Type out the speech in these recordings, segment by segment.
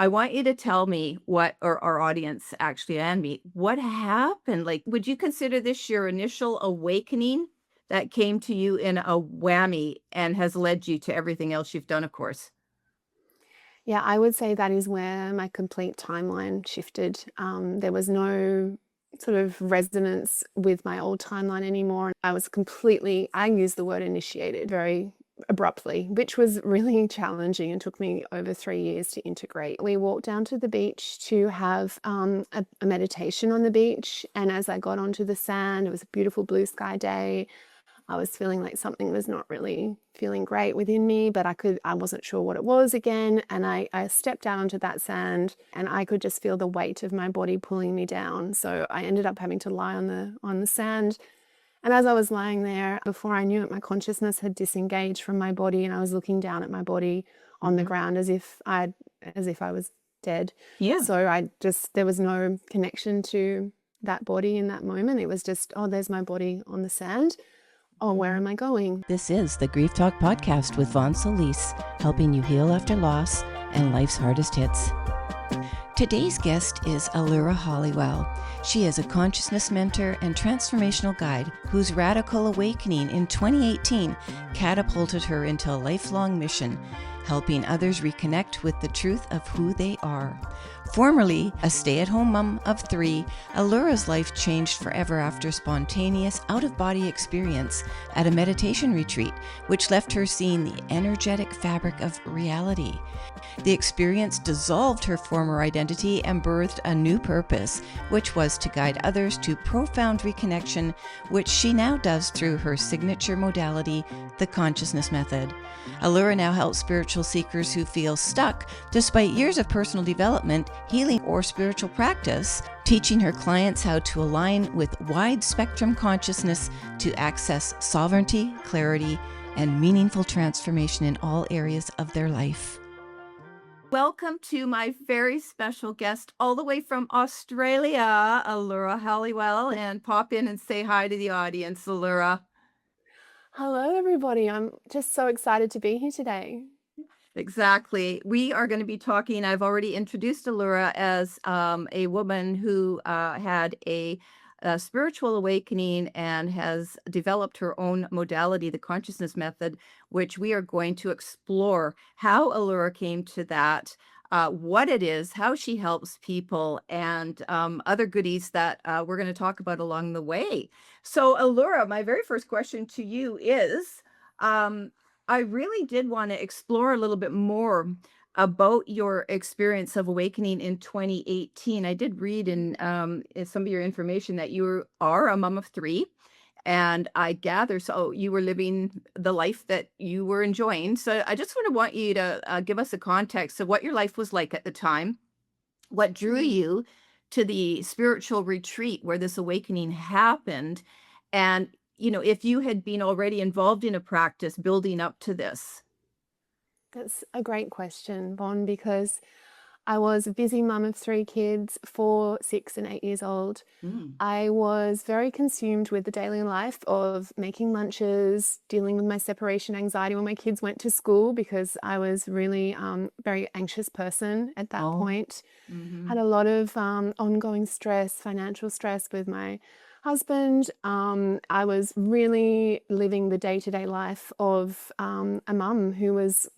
I want you to tell me what, or our audience actually and me, what happened? Like, would you consider this your initial awakening that came to you in a whammy and has led you to everything else you've done, of course? Yeah, I would say that is where my complete timeline shifted. There was no sort of resonance with my old timeline anymore. I used the word initiated very abruptly, which was really challenging and took me over 3 years to integrate. We walked down to the beach to have a meditation on the beach. And as I got onto the sand, it was a beautiful blue sky day. I was feeling like something was not really feeling great within me, but I wasn't sure what it was again. And I stepped out onto that sand and I could just feel the weight of my body pulling me down. So I ended up having to lie on the sand. And as I was lying there, before I knew it, my consciousness had disengaged from my body and I was looking down at my body on the Mhm. ground as if I was dead. Yeah. So there was no connection to that body in that moment. It was just, oh, there's my body on the sand. Oh, where Mhm. am I going? This is the Grief Talk Podcast with Vaughn Solis, helping you heal after loss and life's hardest hits. Today's guest is Allura Halliwell. She is a consciousness mentor and transformational guide whose radical awakening in 2018 catapulted her into a lifelong mission, helping others reconnect with the truth of who they are. Formerly a stay-at-home mom of 3, Allura's life changed forever after a spontaneous out-of-body experience at a meditation retreat, which left her seeing the energetic fabric of reality. The experience dissolved her former identity and birthed a new purpose, which was to guide others to profound reconnection, which she now does through her signature modality, the consciousness method. Allura now helps spiritual seekers who feel stuck despite years of personal development, healing, or spiritual practice, teaching her clients how to align with wide spectrum consciousness to access sovereignty, clarity, and meaningful transformation in all areas of their life. Welcome to my very special guest, all the way from Australia, Allura Halliwell, and pop in and say hi to the audience, Allura. Hello, everybody. I'm just so excited to be here today. Exactly. We are going to be talking. I've already introduced Allura as a woman who had a spiritual awakening and has developed her own modality, the consciousness method, which we are going to explore how Allura came to that, what it is, how she helps people, and other goodies that we're going to talk about along the way. So, Allura, my very first question to you is. I really did want to explore a little bit more about your experience of awakening in 2018. I did read in some of your information that you are a mom of 3, and I gather so you were living the life that you were enjoying. So I just sort of want you to give us a context of what your life was like at the time, what drew Mhm. you to the spiritual retreat where this awakening happened, and if you had been already involved in a practice building up to this. That's a great question, Bon, because I was a busy mum of 3 kids, 4, 6, and 8 years old. Mm. I was very consumed with the daily life of making lunches, dealing with my separation anxiety when my kids went to school because I was really very anxious person at that Oh. point. Had Mhm. a lot of ongoing stress, financial stress with my husband. I was really living the day-to-day life of a mum who was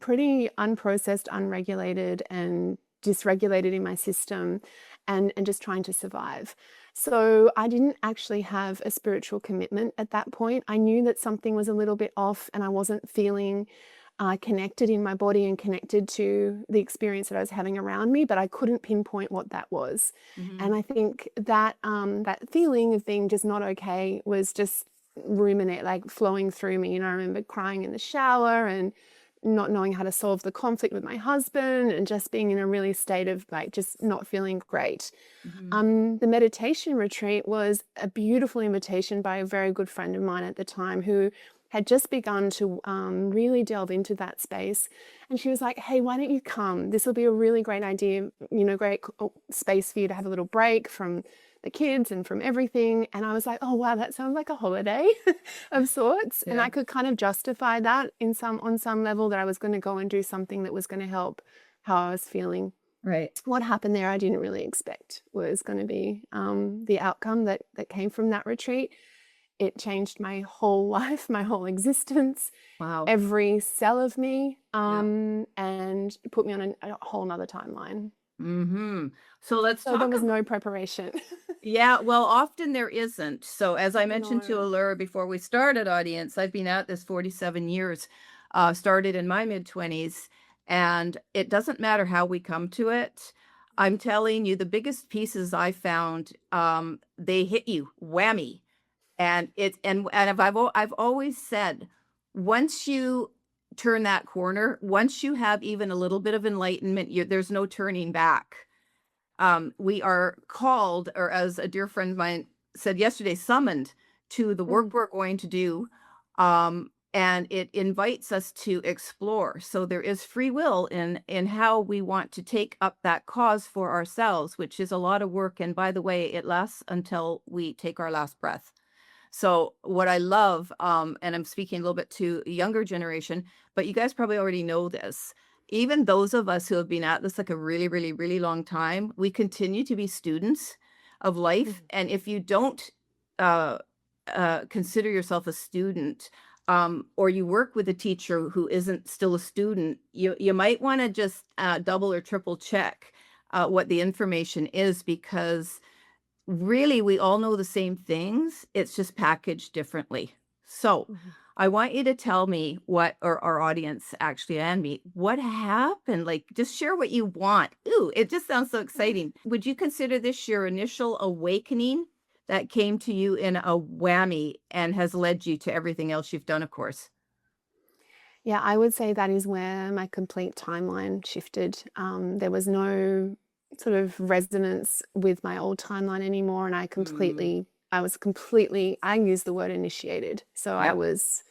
pretty unprocessed, unregulated, and dysregulated in my system and just trying to survive. So I didn't actually have a spiritual commitment at that point. I knew that something was a little bit off and I wasn't feeling connected in my body and connected to the experience that I was having around me, but I couldn't pinpoint what that was. And Mhm. I think that that feeling of being just not okay was just like flowing through me. I remember crying in the shower and not knowing how to solve the conflict with my husband and just being in a really state of like just not feeling great. Mhm. The meditation retreat was a beautiful invitation by a very good friend of mine at the time who had just begun to really delve into that space. And she was like, hey, why don't you come? This will be a really great idea, great space for you to have a little break from the kids and from everything. And I was like, oh, wow, that sounds like a holiday of sorts. And Yeah. I could kind of justify that on some level that I was going to go and do something that was going to help how I was feeling. Right. What happened there, I didn't really expect was going to be the outcome that came from that retreat. It changed my whole life, my whole existence, Wow. every cell of me, Yeah. and put me on a whole nother timeline. Mm-hmm. So let's So there talk was about. no preparation. Yeah, well, often there isn't. So, as I mentioned to No. Allura before we started, audience, I've been at this 47 years, started in my mid 20s, and it doesn't matter how we come to it. I'm telling you, the biggest pieces I found, they hit you, whammy. And I've always said, once you turn that corner, once you have even a little bit of enlightenment, there's no turning back. We are called, or as a dear friend of mine said yesterday, summoned to the work Mm, we're going to do. And it invites us to explore. So there is free will in how we want to take up that cause for ourselves, which is a lot of work. And by the way, it lasts until we take our last breath. So what I love, and I'm speaking a little bit to a younger generation, but you guys probably already know this. Even those of us who have been at this like a really, really, really long time, we continue to be students of life. mm, And if you don't uh, consider yourself a student, or you work with a teacher who isn't still a student, you might want to just double or triple check what the information is, because really, we all know the same things. It's just packaged differently. So, mhm. I want you to tell me what, or our audience actually, and me, what happened? Like, just share what you want. Ooh, it just sounds so exciting. Would you consider this your initial awakening that came to you in a whammy and has led you to everything else you've done, of course? Yeah, I would say that is where my complete timeline shifted. There was no sort of resonance with my old timeline anymore, and Mm, I use the word initiated. So I yep. was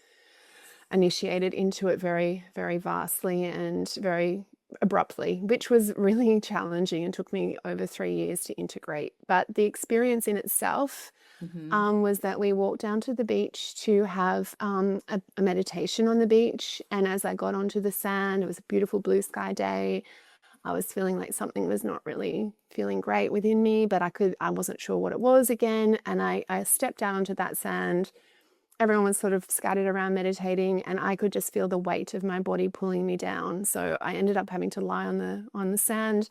initiated into it very, very vastly and very abruptly, which was really challenging and took me over 3 years to integrate. But the experience in itself Hmm. was that we walked down to the beach to have a meditation on the beach. And as I got onto the sand, it was a beautiful blue sky day. I was feeling like something was not really feeling great within me, but I wasn't sure what it was again. And I stepped down onto that sand. Everyone was sort of scattered around meditating, and I could just feel the weight of my body pulling me down. So I ended up having to lie on the sand.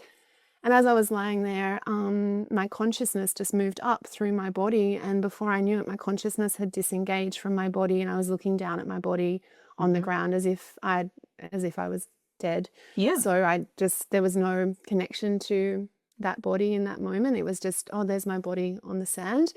And as I was lying there, my consciousness just moved up through my body. And before I knew it, my consciousness had disengaged from my body, and I was looking down at my body on the Hmm. ground as if I was dead. Yeah. So there was no connection to that body in that moment. It was just, oh, there's my body on the sand.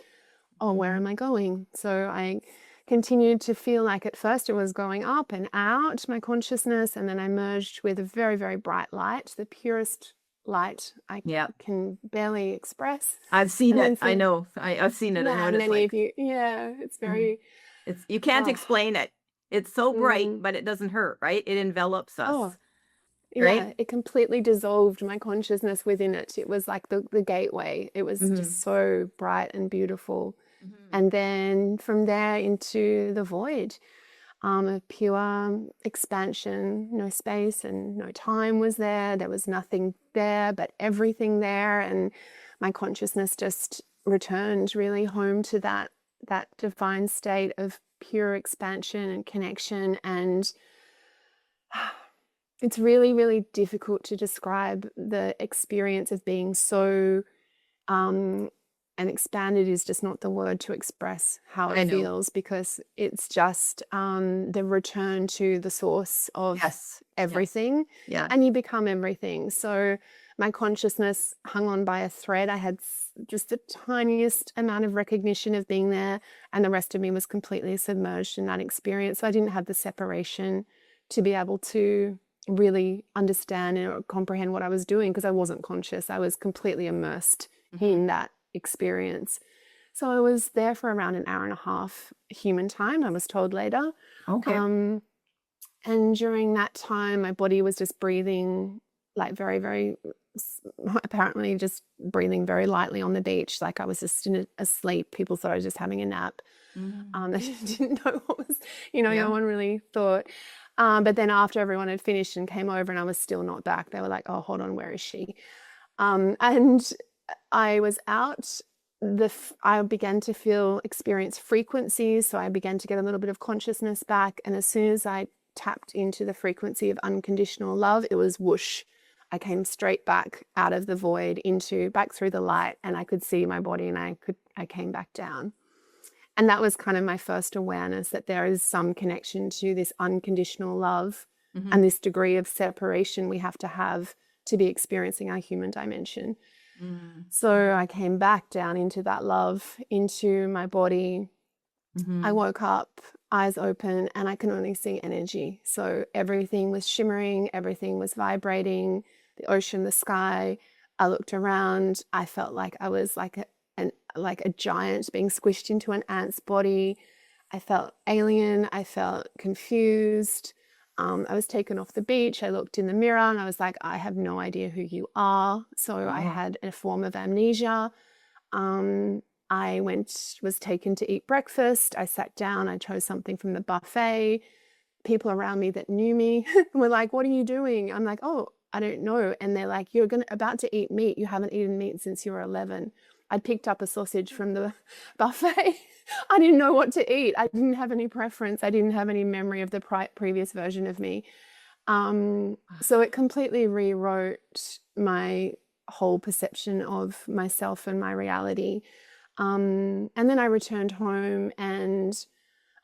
Oh, where Mhm. am I going? So I continued to feel like at first it was going up and out, my consciousness, and then I merged with a very, very bright light, the purest light I Yeah. can barely express. I've seen And it. then I from, know. I've seen it. I know yeah, what it's many like. of you, yeah, it's Mhm. very, It's you can't oh, explain it. It's so bright, mm, but it doesn't hurt, right? It envelops oh, us, right? yeah, it completely dissolved my consciousness within it. It was like the gateway. It was Mhm. just so bright and beautiful. Mhm. And then from there into the void, of pure expansion, no space and no time was there. There was nothing there, but everything there. And my consciousness just returned really home to that divine state of pure expansion and connection. And it's really, really difficult to describe the experience of being so um, and expanded is just not the word to express how it I know. feels, because it's just the return to the source of Yes. Yes. everything, Yeah. and you become everything. So my consciousness hung on by a thread. I had just the tiniest amount of recognition of being there, and the rest of me was completely submerged in that experience. So I didn't have the separation to be able to really understand or comprehend what I was doing, because I wasn't conscious. I was completely immersed Mhm. in that experience. So I was there for around an hour and a half human time, I was told later. Okay. Um, and during that time, my body was just breathing like very, very, apparently just breathing very lightly on the beach. Like I was just asleep. People thought I was just having a nap. Mhm. They didn't know what was, no Yeah. one really thought. But then after everyone had finished and came over and I was still not back, they were like, oh, hold on, where is she? And I was out. I began to experience frequencies. So I began to get a little bit of consciousness back. And as soon as I tapped into the frequency of unconditional love, it was whoosh. I came straight back out of the void back through the light, and I could see my body, and I came back down. And that was kind of my first awareness that there is some connection to this unconditional love and this degree of separation we have to be experiencing our human dimension. So I came back down into that love, into my body. I woke up, eyes open, and I can only see energy. So everything was shimmering, everything was vibrating, the ocean, the sky. I looked around. I felt like I was like a giant being squished into an ant's body. I felt alien. I felt confused. I was taken off the beach. I looked in the mirror and I was like, I have no idea who you are. So I had a form of amnesia. I was taken to eat breakfast. I sat down. I chose something from the buffet. People around me that knew me were like, what are you doing? I'm like, oh, I don't know. And they're like, you're about to eat meat. You haven't eaten meat since you were 11. I picked up a sausage from the buffet. I didn't know what to eat. I didn't have any preference. I didn't have any memory of the previous version of me. So it completely rewrote my whole perception of myself and my reality. And then I returned home and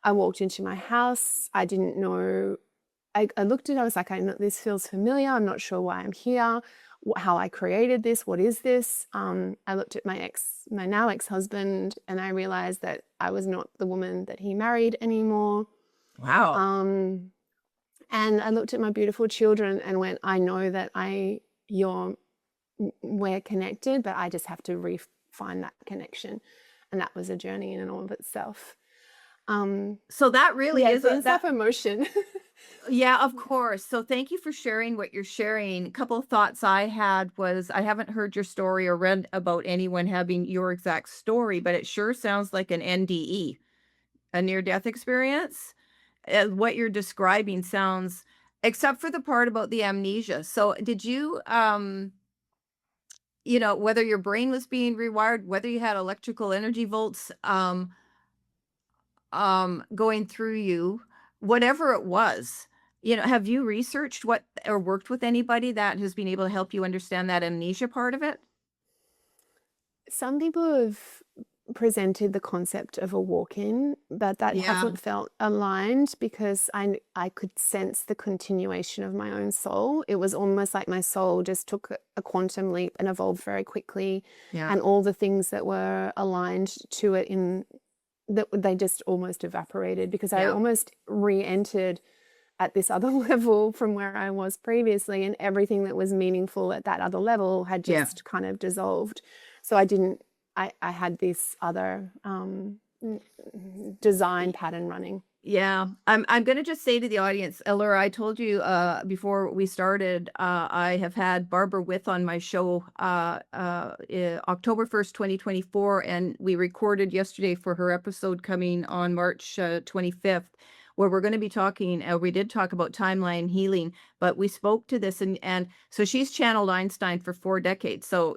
I walked into my house. I didn't know. I looked at it. I was like, this feels familiar. I'm not sure why I'm here. How I created this. What is this? I looked at my now ex-husband, and I realized that I was not the woman that he married anymore. Wow. And I looked at my beautiful children and went, I know that we're connected, but I just have to refine that connection. And that was a journey in and of itself. So that really is that emotion. Yeah, of course. So thank you for sharing what you're sharing. A couple of thoughts I had was I haven't heard your story or read about anyone having your exact story, but it sure sounds like an NDE, a near-death experience. What you're describing sounds, except for the part about the amnesia. So did you, whether your brain was being rewired, whether you had electrical energy volts, going through you, whatever it was, have you researched what or worked with anybody that has been able to help you understand that amnesia part of it? Some people have presented the concept of a walk-in, but that hasn't felt aligned because I could sense the continuation of my own soul. It was almost like my soul just took a quantum leap and evolved very quickly. Yeah. And all the things that were aligned to it they just almost evaporated because I almost re-entered at this other level from where I was previously, and everything that was meaningful at that other level had just kind of dissolved. So I had this other design pattern running. Yeah, I'm going to just say to the audience, Allura, I told you before we started, I have had Barbara With on my show October 1st, 2024, and we recorded yesterday for her episode coming on March 25th, where we're going to be talking, we did talk about timeline healing, but we spoke to this, and so she's channeled Einstein for 4 decades. So,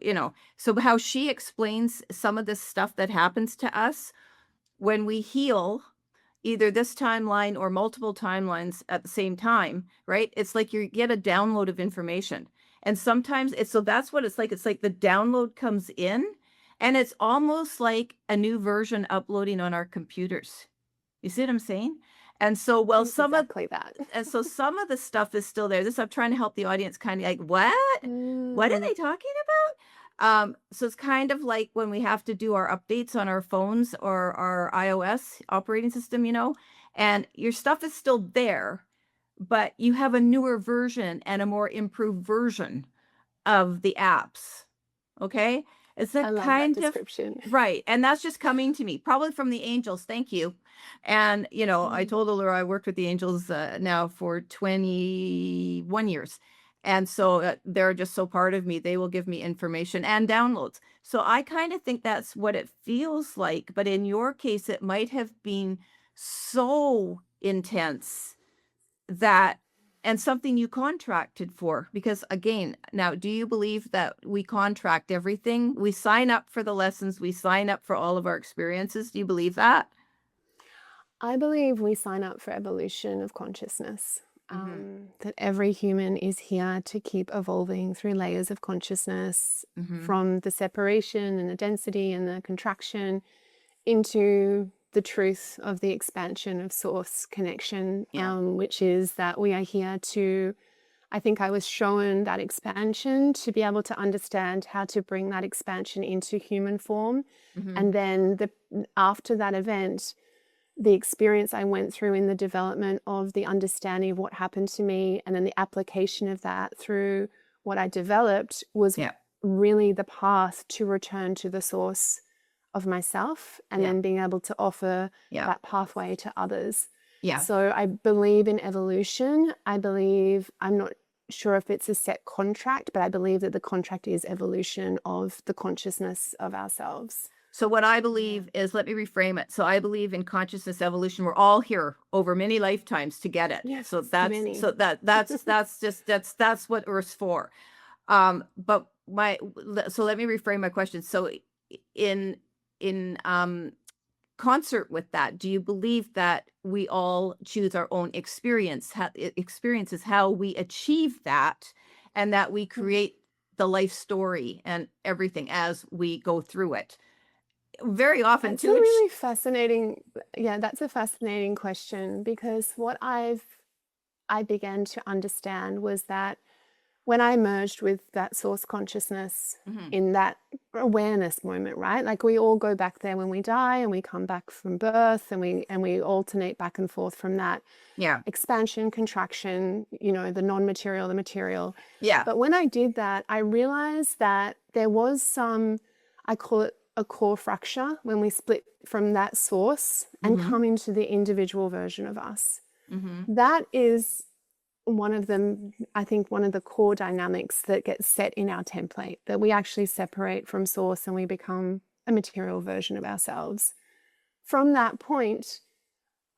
so how she explains some of this stuff that happens to us when we heal, either this timeline or multiple timelines at the same time, right? It's like you get a download of information. And sometimes so that's what it's like. It's like the download comes in and it's almost like a new version uploading on our computers. You see what I'm saying? And so, Exactly that. And so some of the stuff is still there. I'm trying to help the audience kind of like, what? What are they talking about? So it's kind of like when we have to do our updates on our phones or our iOS operating system, and your stuff is still there, but you have a newer version and a more improved version of the apps. Okay. It's I love that description. Right. And that's just coming to me, probably from the angels. Thank you. And, I told Allura I worked with the angels now for 21 years. And so they're just so part of me. They will give me information and downloads. So I kind of think that's what it feels like. But in your case, it might have been so intense that, and something you contracted for, because again, now, do you believe that we contract everything? We sign up for the lessons, we sign up for all of our experiences. Do you believe that? I believe we sign up for evolution of consciousness, Mm-hmm. that every human is here to keep evolving through layers of consciousness, Mm-hmm. from the separation and the density and the contraction into the truth of the expansion of source connection, Yeah. which is that we are here to, I think I was shown that expansion to be able to understand how to bring that expansion into human form. Mm-hmm. And then after that event, the experience I went through in the development of the understanding of what happened to me, and then the application of that through what I developed, was Yeah. really the path to return to the source of myself, and Yeah. then being able to offer Yeah. that pathway to others. Yeah. So I believe in evolution. I believe, I'm not sure if it's a set contract, but I believe that the contract is evolution of the consciousness of ourselves. So what I believe is, let me reframe it. So I believe in consciousness evolution. We're all here over many lifetimes to get it. Yes, So that's many. so that's what Earth's for. But so let me reframe my question. So in concert with that, do you believe that we all choose our own experiences, how we achieve that, and that we create the life story and everything as we go through it? Very often That's a too. really fascinating, that's a fascinating question, because what I began to understand was that when I merged with that source consciousness Mhm. in that awareness moment, right? Like we all go back there when we die, and we come back from birth, and we alternate back and forth from that Yeah. expansion, contraction, the non-material, the material. Yeah. But when I did that, I realized that there was some, I call it a core fracture, when we split from that source and Mhm. come into the individual version of us. Mhm. That is one of them, I think, one of the core dynamics that gets set in our template, that we actually separate from source and we become a material version of ourselves. From that point,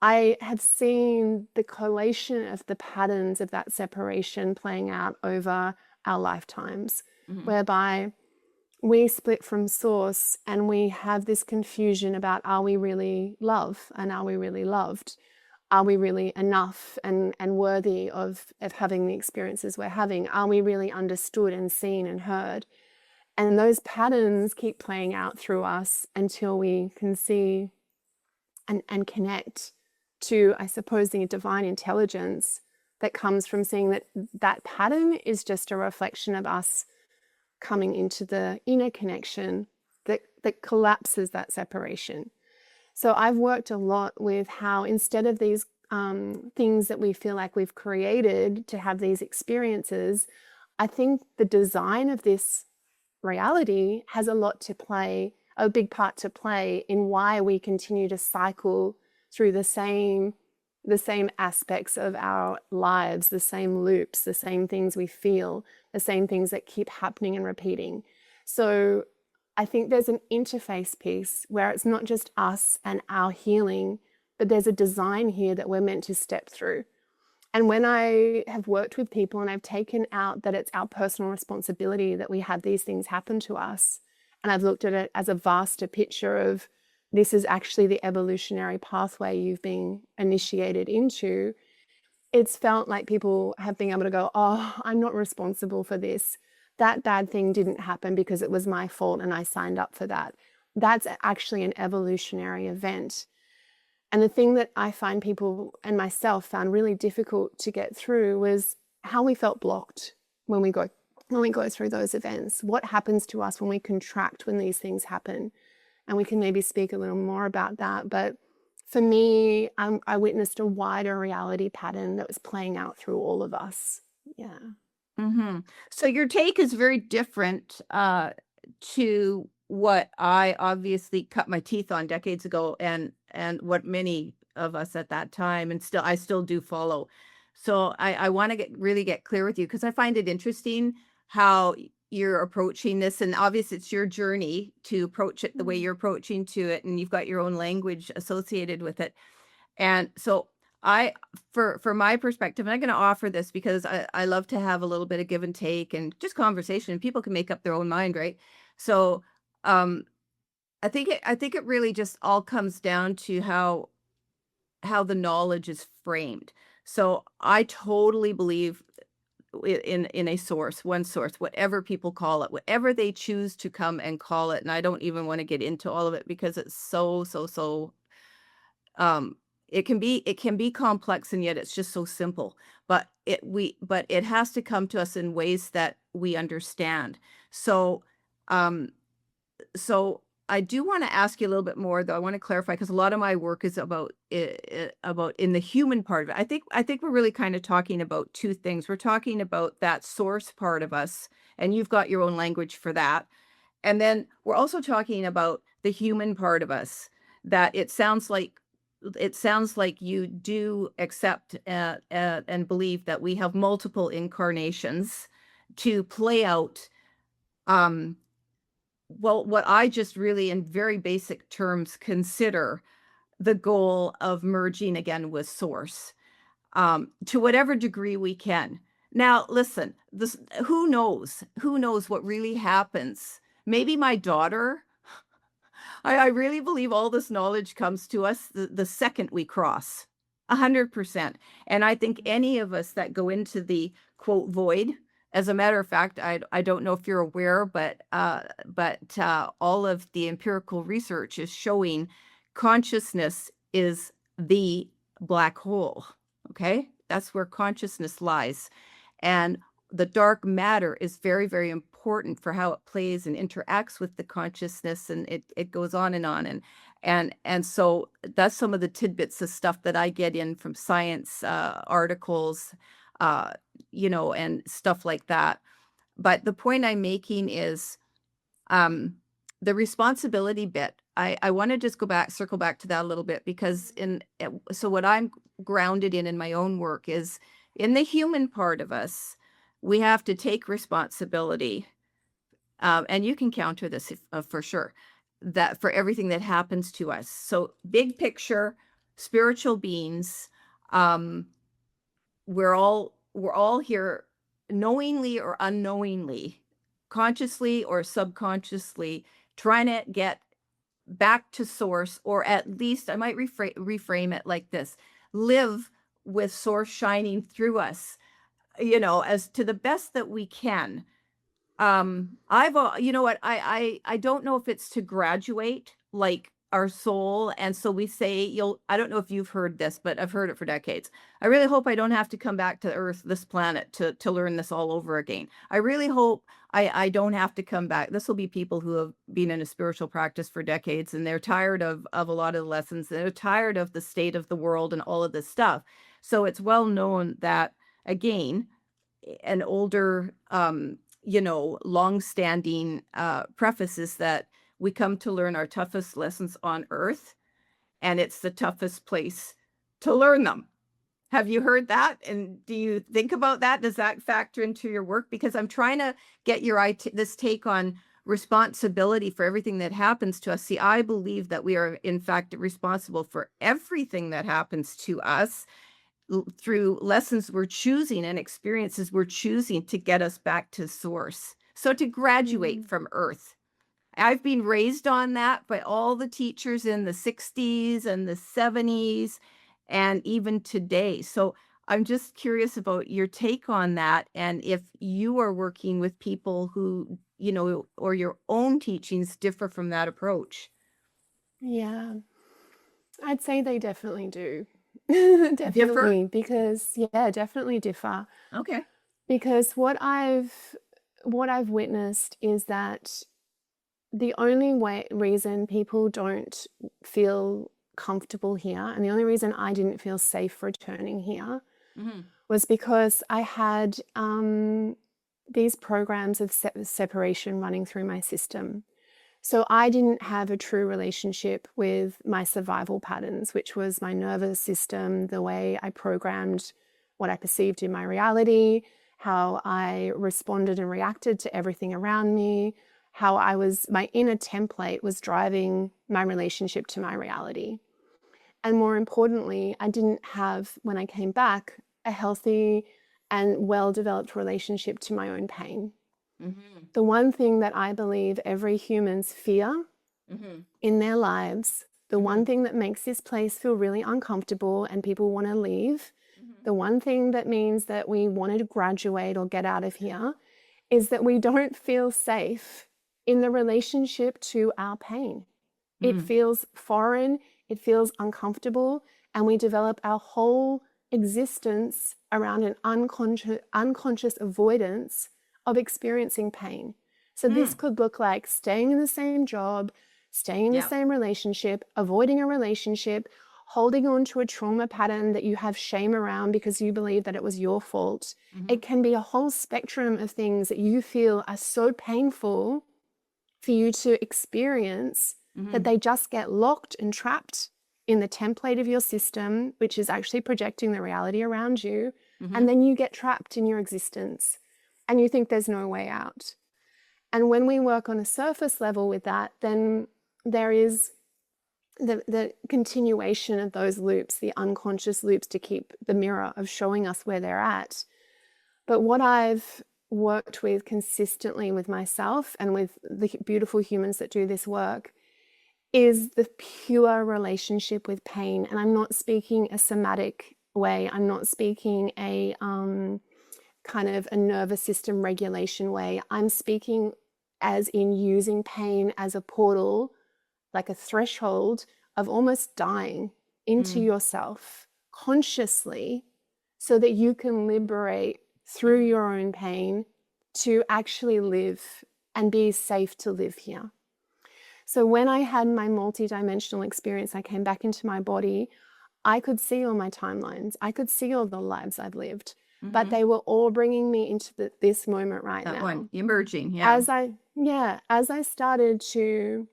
I have seen the collation of the patterns of that separation playing out over our lifetimes, Mhm. whereby we split from source and we have this confusion about, are we really love, and are we really loved? Are we really enough and worthy of having the experiences we're having? Are we really understood and seen and heard? And those patterns keep playing out through us until we can see and connect to, I suppose, the divine intelligence that comes from seeing that that pattern is just a reflection of us coming into the inner connection that collapses that separation. So I've worked a lot with how, instead of these things that we feel like we've created to have these experiences, I think the design of this reality has a big part to play in why we continue to cycle through the same aspects of our lives, the same loops, the same things we feel, the same things that keep happening and repeating. So I think there's an interface piece where it's not just us and our healing, but there's a design here that we're meant to step through. And when I have worked with people and I've taken out that it's our personal responsibility that we have these things happen to us, and I've looked at it as a vaster picture of, this is actually the evolutionary pathway you've been initiated into, it's felt like people have been able to go, oh, I'm not responsible for this. That bad thing didn't happen because it was my fault and I signed up for that. That's actually an evolutionary event. And the thing that I find people and myself found really difficult to get through was how we felt blocked when we go through those events. What happens to us when we contract when these things happen? And we can maybe speak a little more about that. But for me, I witnessed a wider reality pattern that was playing out through all of us. Yeah. Mm-hmm. So your take is very different to what I obviously cut my teeth on decades ago, and what many of us at that time, and I still do follow. So I want to really get clear with you, because I find it interesting how you're approaching this, and obviously it's your journey to approach it the way you're approaching to it, and you've got your own language associated with it. And so I for my perspective, and I'm going to offer this because I love to have a little bit of give and take and just conversation, and people can make up their own mind, right? So, um, I think it really just all comes down to how the knowledge is framed. So I totally believe in a source, one source, whatever people call it, whatever they choose to come and call it. And I don't even want to get into all of it because it's so um it can be complex, and yet it's just so simple. But it has to come to us in ways that we understand. So um so I do want to ask you a little bit more, though. I want to clarify because a lot of my work is about in the human part of it. I think we're really kind of talking about two things. We're talking about that source part of us, and you've got your own language for that. And then we're also talking about the human part of us, that it sounds like you do accept and believe that we have multiple incarnations to play out um well, what I just really, in very basic terms, consider the goal of merging again with source, to whatever degree we can. Now, listen, this who knows? Who knows what really happens? Maybe my daughter. I really believe all this knowledge comes to us the second we cross, 100%. And I think any of us that go into the quote void, as a matter of fact, I don't know if you're aware, but all of the empirical research is showing consciousness is the black hole. Okay, that's where consciousness lies, and the dark matter is very, very important for how it plays and interacts with the consciousness, and it goes on and on. And so that's some of the tidbits of stuff that I get in from science articles, uh, and stuff like that. But the point I'm making is um, the responsibility bit. I want to just circle back to that a little bit, because so what I'm grounded in my own work is in the human part of us. We have to take responsibility, and you can counter this for sure, that for everything that happens to us. So big picture, spiritual beings, um, we're all here knowingly or unknowingly, consciously or subconsciously, trying to get back to source, or at least I might reframe it like this: live with source shining through us, as to the best that we can. You know what, I don't know if it's to graduate like our soul, and so we say, I don't know if you've heard this, but I've heard it for decades. I really hope I don't have to come back to Earth, this planet, to learn this all over again. I really hope I don't have to come back. This will be people who have been in a spiritual practice for decades, and they're tired of a lot of the lessons. They're tired of the state of the world and all of this stuff. So it's well known that, again, an older, long-standing preface is that we come to learn our toughest lessons on Earth, and it's the toughest place to learn them. Have you heard that? And do you think about that? Does that factor into your work? Because I'm trying to get this take on responsibility for everything that happens to us. See, I believe that we are, in fact, responsible for everything that happens to us through lessons we're choosing and experiences we're choosing to get us back to source. So to graduate from Earth. I've been raised on that by all the teachers in the 60s and the 70s and even today. So I'm just curious about your take on that, and if you are working with people who, or your own teachings differ from that approach. Yeah, I'd say they definitely do. Differ? Definitely, because definitely differ. Okay. Because what I've witnessed is that the only reason people don't feel comfortable here, and the only reason I didn't feel safe returning here, was because I had these programs of separation running through my system. So I didn't have a true relationship with my survival patterns, which was my nervous system, the way I programmed what I perceived in my reality, how I responded and reacted to everything around me, my inner template was driving my relationship to my reality. And more importantly, I didn't have, when I came back, a healthy and well-developed relationship to my own pain. Mhm. The one thing that I believe every human's fear Mhm. in their lives, the one Mhm. thing that makes this place feel really uncomfortable and people want to leave, Mhm. the one thing that means that we want to graduate or get out of here, is that we don't feel safe in the relationship to our pain. It Mm. feels foreign, it feels uncomfortable, and we develop our whole existence around an unconscious avoidance of experiencing pain. So this Mm. could look like staying in the same job, staying in the Yeah. same relationship, avoiding a relationship, holding on to a trauma pattern that you have shame around because you believe that it was your fault. Mhm. It can be a whole spectrum of things that you feel are so painful for you to experience that Mhm. they just get locked and trapped in the template of your system, which is actually projecting the reality around you. And Mhm. then you get trapped in your existence and you think there's no way out. And when we work on a surface level with that, then there is the continuation of those loops, the unconscious loops to keep the mirror of showing us where they're at. But what I've worked with consistently with myself and with the beautiful humans that do this work is the pure relationship with pain. And I'm not speaking a somatic way. I'm not speaking a kind of a nervous system regulation way. I'm speaking as in using pain as a portal, like a threshold of almost dying into Mm. yourself consciously so that you can liberate through your own pain to actually live and be safe to live here. So when I had my multidimensional experience, I came back into my body, I could see all my timelines. I could see all the lives I've lived, but Mhm. they were all bringing me into this moment right That now. one emerging. Yeah. As I started to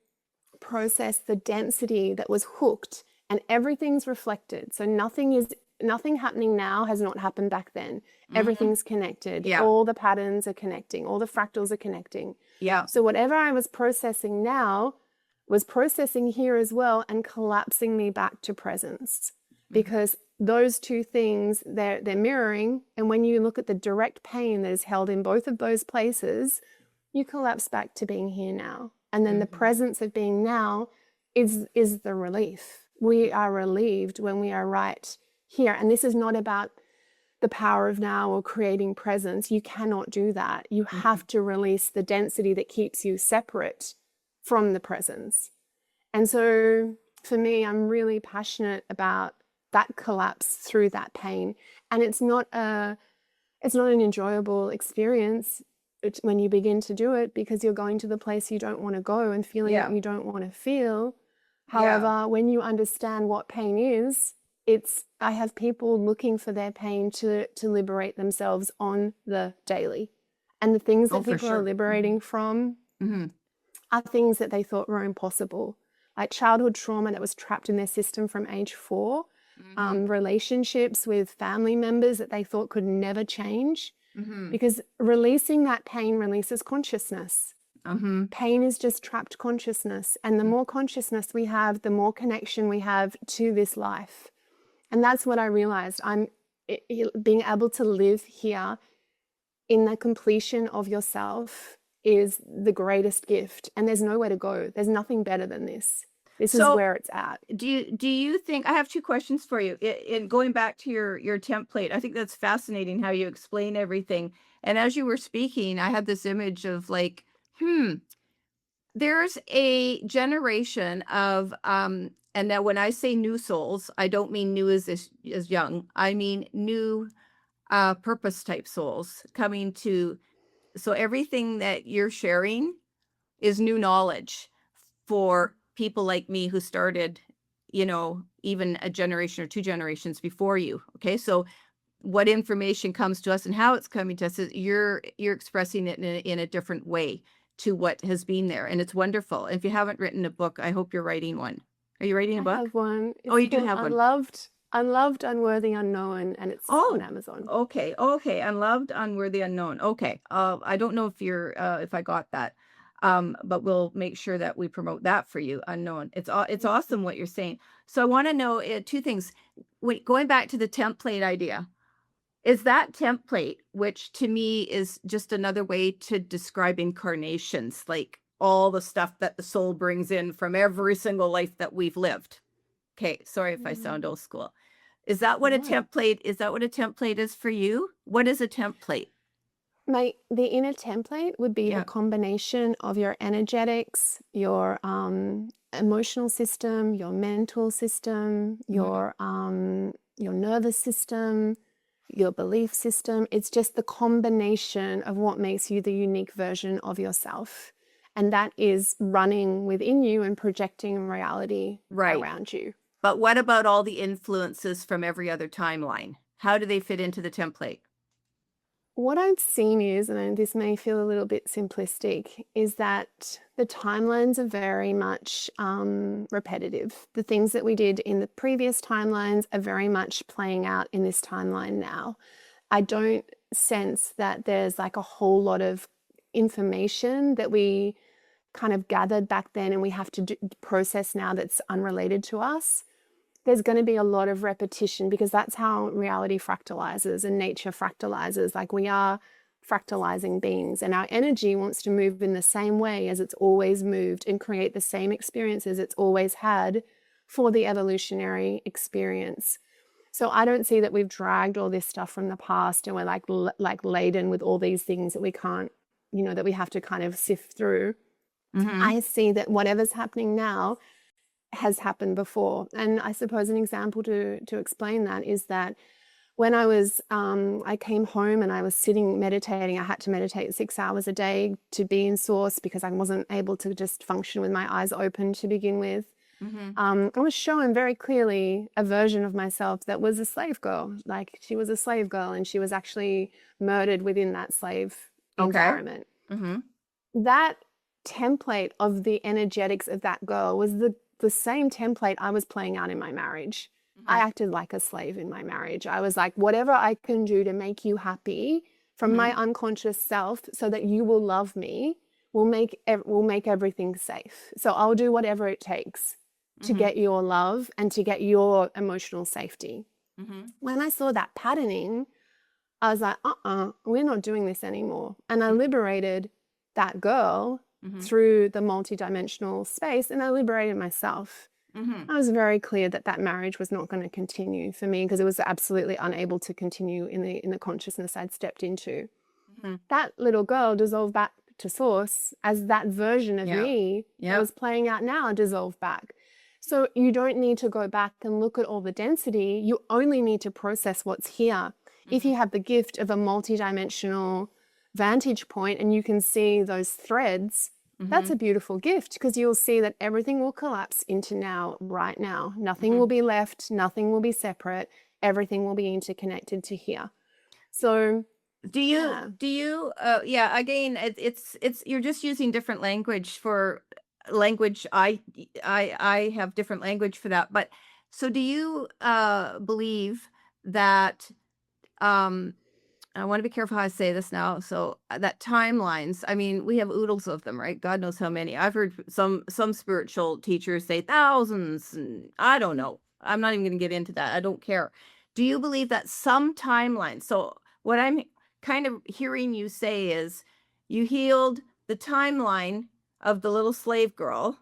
process the density that was hooked and everything's reflected. So nothing happening now has not happened back then. Mhm. Everything's connected. Yeah. All the patterns are connecting. All the fractals are connecting. Yeah. So whatever I was processing now was processing here as well and collapsing me back to presence. Mhm. Because those two things, they're mirroring. And when you look at the direct pain that is held in both of those places, you collapse back to being here now. And then the Mhm. presence of being now is the relief. We are relieved when we are right here. And this is not about the power of now or creating presence. You cannot do that. You Mhm. have to release the density that keeps you separate from the presence. And so for me, I'm really passionate about that collapse through that pain. And it's not an enjoyable experience when you begin to do it because you're going to the place you don't want to go and feeling Yeah. what you don't want to feel. Yeah. However, when you understand what pain is, I have people looking for their pain to liberate themselves on the daily. And the things Oh, that for people are sure. liberating from Mhm. are things that they thought were impossible, like childhood trauma that was trapped in their system from age 4, Mhm. relationships with family members that they thought could never change. Mhm. Because releasing that pain releases consciousness. Mhm. Pain is just trapped consciousness. And the more consciousness we have, the more connection we have to this life. And that's what I realized. Being able to live here in the completion of yourself is the greatest gift. And there's nowhere to go. There's nothing better than this. This is So where it's at. do you think I have two questions for you. In going back to your template, I think that's fascinating how you explain everything. And as you were speaking, I had this image of like, there's a generation of and now when I say new souls, I don't mean new as young. I mean new purpose type souls coming to, so everything that you're sharing is new knowledge for people like me who started, even a generation or two generations before you. Okay. So what information comes to us and how it's coming to us is you're expressing it in a different way to what has been there. And it's wonderful. And if you haven't written a book, I hope you're writing one. Are you writing a I book? have one. Oh, It's you do called have one. Unloved, Unworthy, Unknown, and it's on Oh, Amazon. okay. Okay. Unloved, unworthy, unknown. Okay. I don't know if I got that. But we'll make sure that we promote that for you, unknown. It's awesome what you're saying. So I want to know two things. Wait, going back to the template idea, is that template, which to me is just another way to describe incarnations, like all the stuff that the soul brings in from every single life that we've lived. Okay, sorry if I sound old school. Is that what a No. template is that what a template is for you? What is a template? The inner template would be Yeah. a combination of your energetics, your emotional system, your mental system, your nervous system, your belief system. It's just the combination of what makes you the unique version of yourself. And that is running within you and projecting reality Right. around you. But what about all the influences from every other timeline? How do they fit into the template? What I've seen is, and this may feel a little bit simplistic, is that the timelines are very much repetitive. The things that we did in the previous timelines are very much playing out in this timeline now. I don't sense that there's like a whole lot of information that we kind of gathered back then and we have to process now that's unrelated to us. There's going to be a lot of repetition because that's how reality fractalizes and nature fractalizes. Like we are fractalizing beings, and our energy wants to move in the same way as it's always moved and create the same experiences it's always had for the evolutionary experience. So I don't see that we've dragged all this stuff from the past and we're like laden with all these things that we can't, that we have to kind of sift through. I see that whatever's happening now has happened before. And I suppose an example to explain that is that when I came home and I was sitting meditating, I had to meditate 6 hours a day to be in source because I wasn't able to just function with my eyes open to begin with. I was showing very clearly a version of myself that was a slave girl. Like she was a slave girl and she was actually murdered within that slave environment. That template of the energetics of that girl was the same template I was playing out in my marriage. I acted like a slave in my marriage. I was like, whatever I can do to make you happy from my unconscious self so that you will love me will make everything safe. So I'll do whatever it takes to get your love and to get your emotional safety. When I saw that patterning, I was like, we're not doing this anymore. And I liberated that girl through the multidimensional space, and I liberated myself. I was very clear that that marriage was not going to continue for me because it was absolutely unable to continue in the consciousness I'd stepped into. That little girl dissolved back to source as that version of me that was playing out now dissolved back. So you don't need to go back and look at all the density. You only need to process what's here. If you have the gift of a multidimensional vantage point and you can see those threads, that's a beautiful gift because you'll see that everything will collapse into now, right now. Nothing will be left, nothing will be separate, everything will be interconnected to here. So do you again, it's you're just using different language for language. I have different language for that. But so do you believe that I want to be careful how I say this now. So that timelines, I mean, we have oodles of them, right? God knows how many. I've heard some spiritual teachers say thousands, and I don't know. I'm not even going to get into that. I don't care. Do you believe that some timelines? So what I'm kind of hearing you say is you healed the timeline of the little slave girl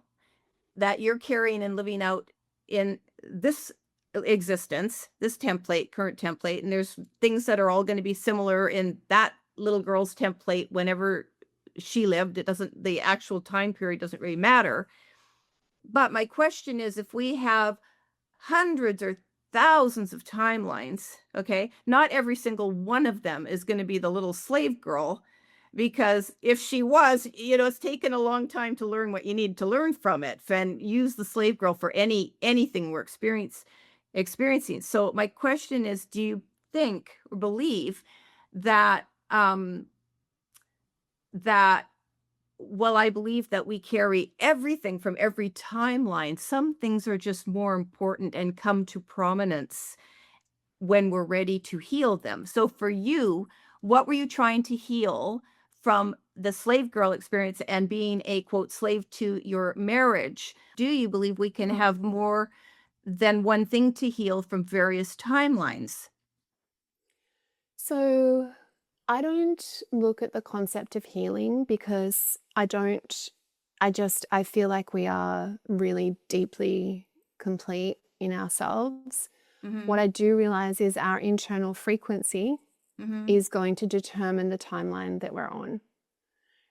that you're carrying and living out in this existence, this template, current template, and there's things that are all going to be similar in that little girl's template whenever she lived. The actual time period doesn't really matter. But my question is, if we have hundreds or thousands of timelines, okay, not every single one of them is going to be the little slave girl, because if she was, it's taken a long time to learn what you need to learn from it and use the slave girl for anything we're experiencing. So my question is, do you think or believe that I believe that we carry everything from every timeline. Some things are just more important and come to prominence when we're ready to heal them. So for you, what were you trying to heal from the slave girl experience and being a quote slave to your marriage, do you believe we can have more than one thing to heal from various timelines? So I don't look at the concept of healing because I feel like we are really deeply complete in ourselves. What Mm-hmm. I do realize is our internal frequency Mm-hmm. is going to determine the timeline that we're on.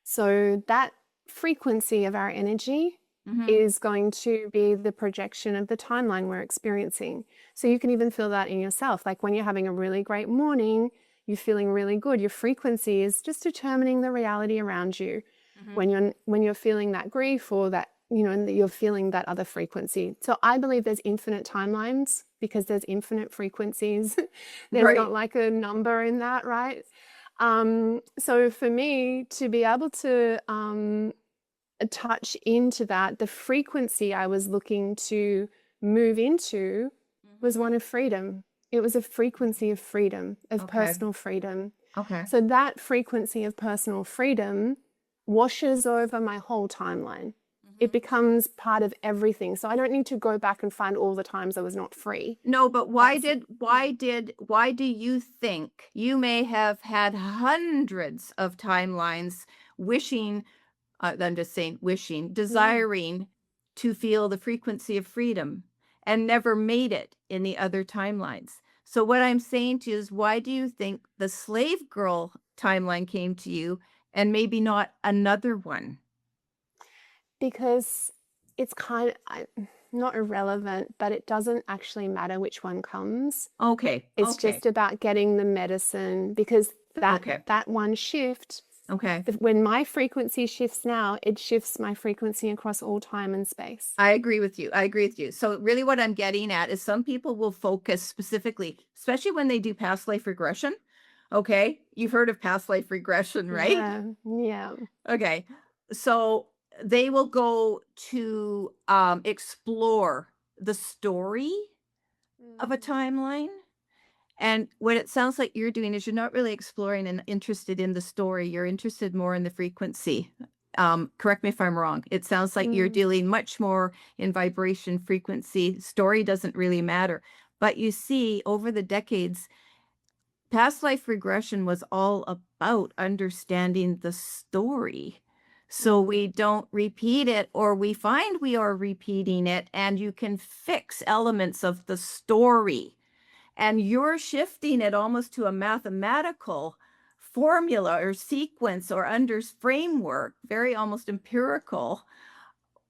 So that frequency of our energy Mm-hmm. is going to be the projection of the timeline we're experiencing. So you can even feel that in yourself. Like when you're having a really great morning, you're feeling really good. Your frequency is just determining the reality around you. Mm-hmm. When you're feeling that grief or that, and you're feeling that other frequency. So I believe there's infinite timelines because there's infinite frequencies. There's Right. not like a number in that, right? So for me to be able to touch into that, the frequency I was looking to move into was Mm-hmm. one of freedom. It was a frequency of freedom, of Okay. personal freedom. Okay. So that frequency of personal freedom washes over my whole timeline. It Mm-hmm. becomes part of everything. So I don't need to go back and find all the times I was not free. No, but That's why do you think you may have had hundreds of timelines wishing, I'm just saying wishing, yeah. desiring to feel the frequency of freedom and never made it in the other timelines? So what I'm saying to you is, why do you think the slave girl timeline came to you and maybe not another one? Because it's not irrelevant, but it doesn't actually matter which one comes. Okay, It's okay, just about getting the medicine because that okay, that one shift, okay. when my frequency shifts now, it shifts my frequency across all time and space. I agree with you. I agree with you. So really what I'm getting at is some people will focus specifically, especially when they do past life regression. Okay. You've heard of past life regression, right? Yeah, yeah. Okay. So they will go to explore the story of a Mm, timeline. And what it sounds like you're doing is you're not really exploring and interested in the story. You're interested more in the frequency. Correct me if I'm wrong. It sounds like you're mm, dealing much more in vibration, frequency. Story doesn't really matter. But you see, over the decades, past life regression was all about understanding the story. So mm, we don't repeat it, or we find we are repeating it, and you can fix elements of the story, and you're shifting it almost to a mathematical formula or sequence or under framework, very almost empirical,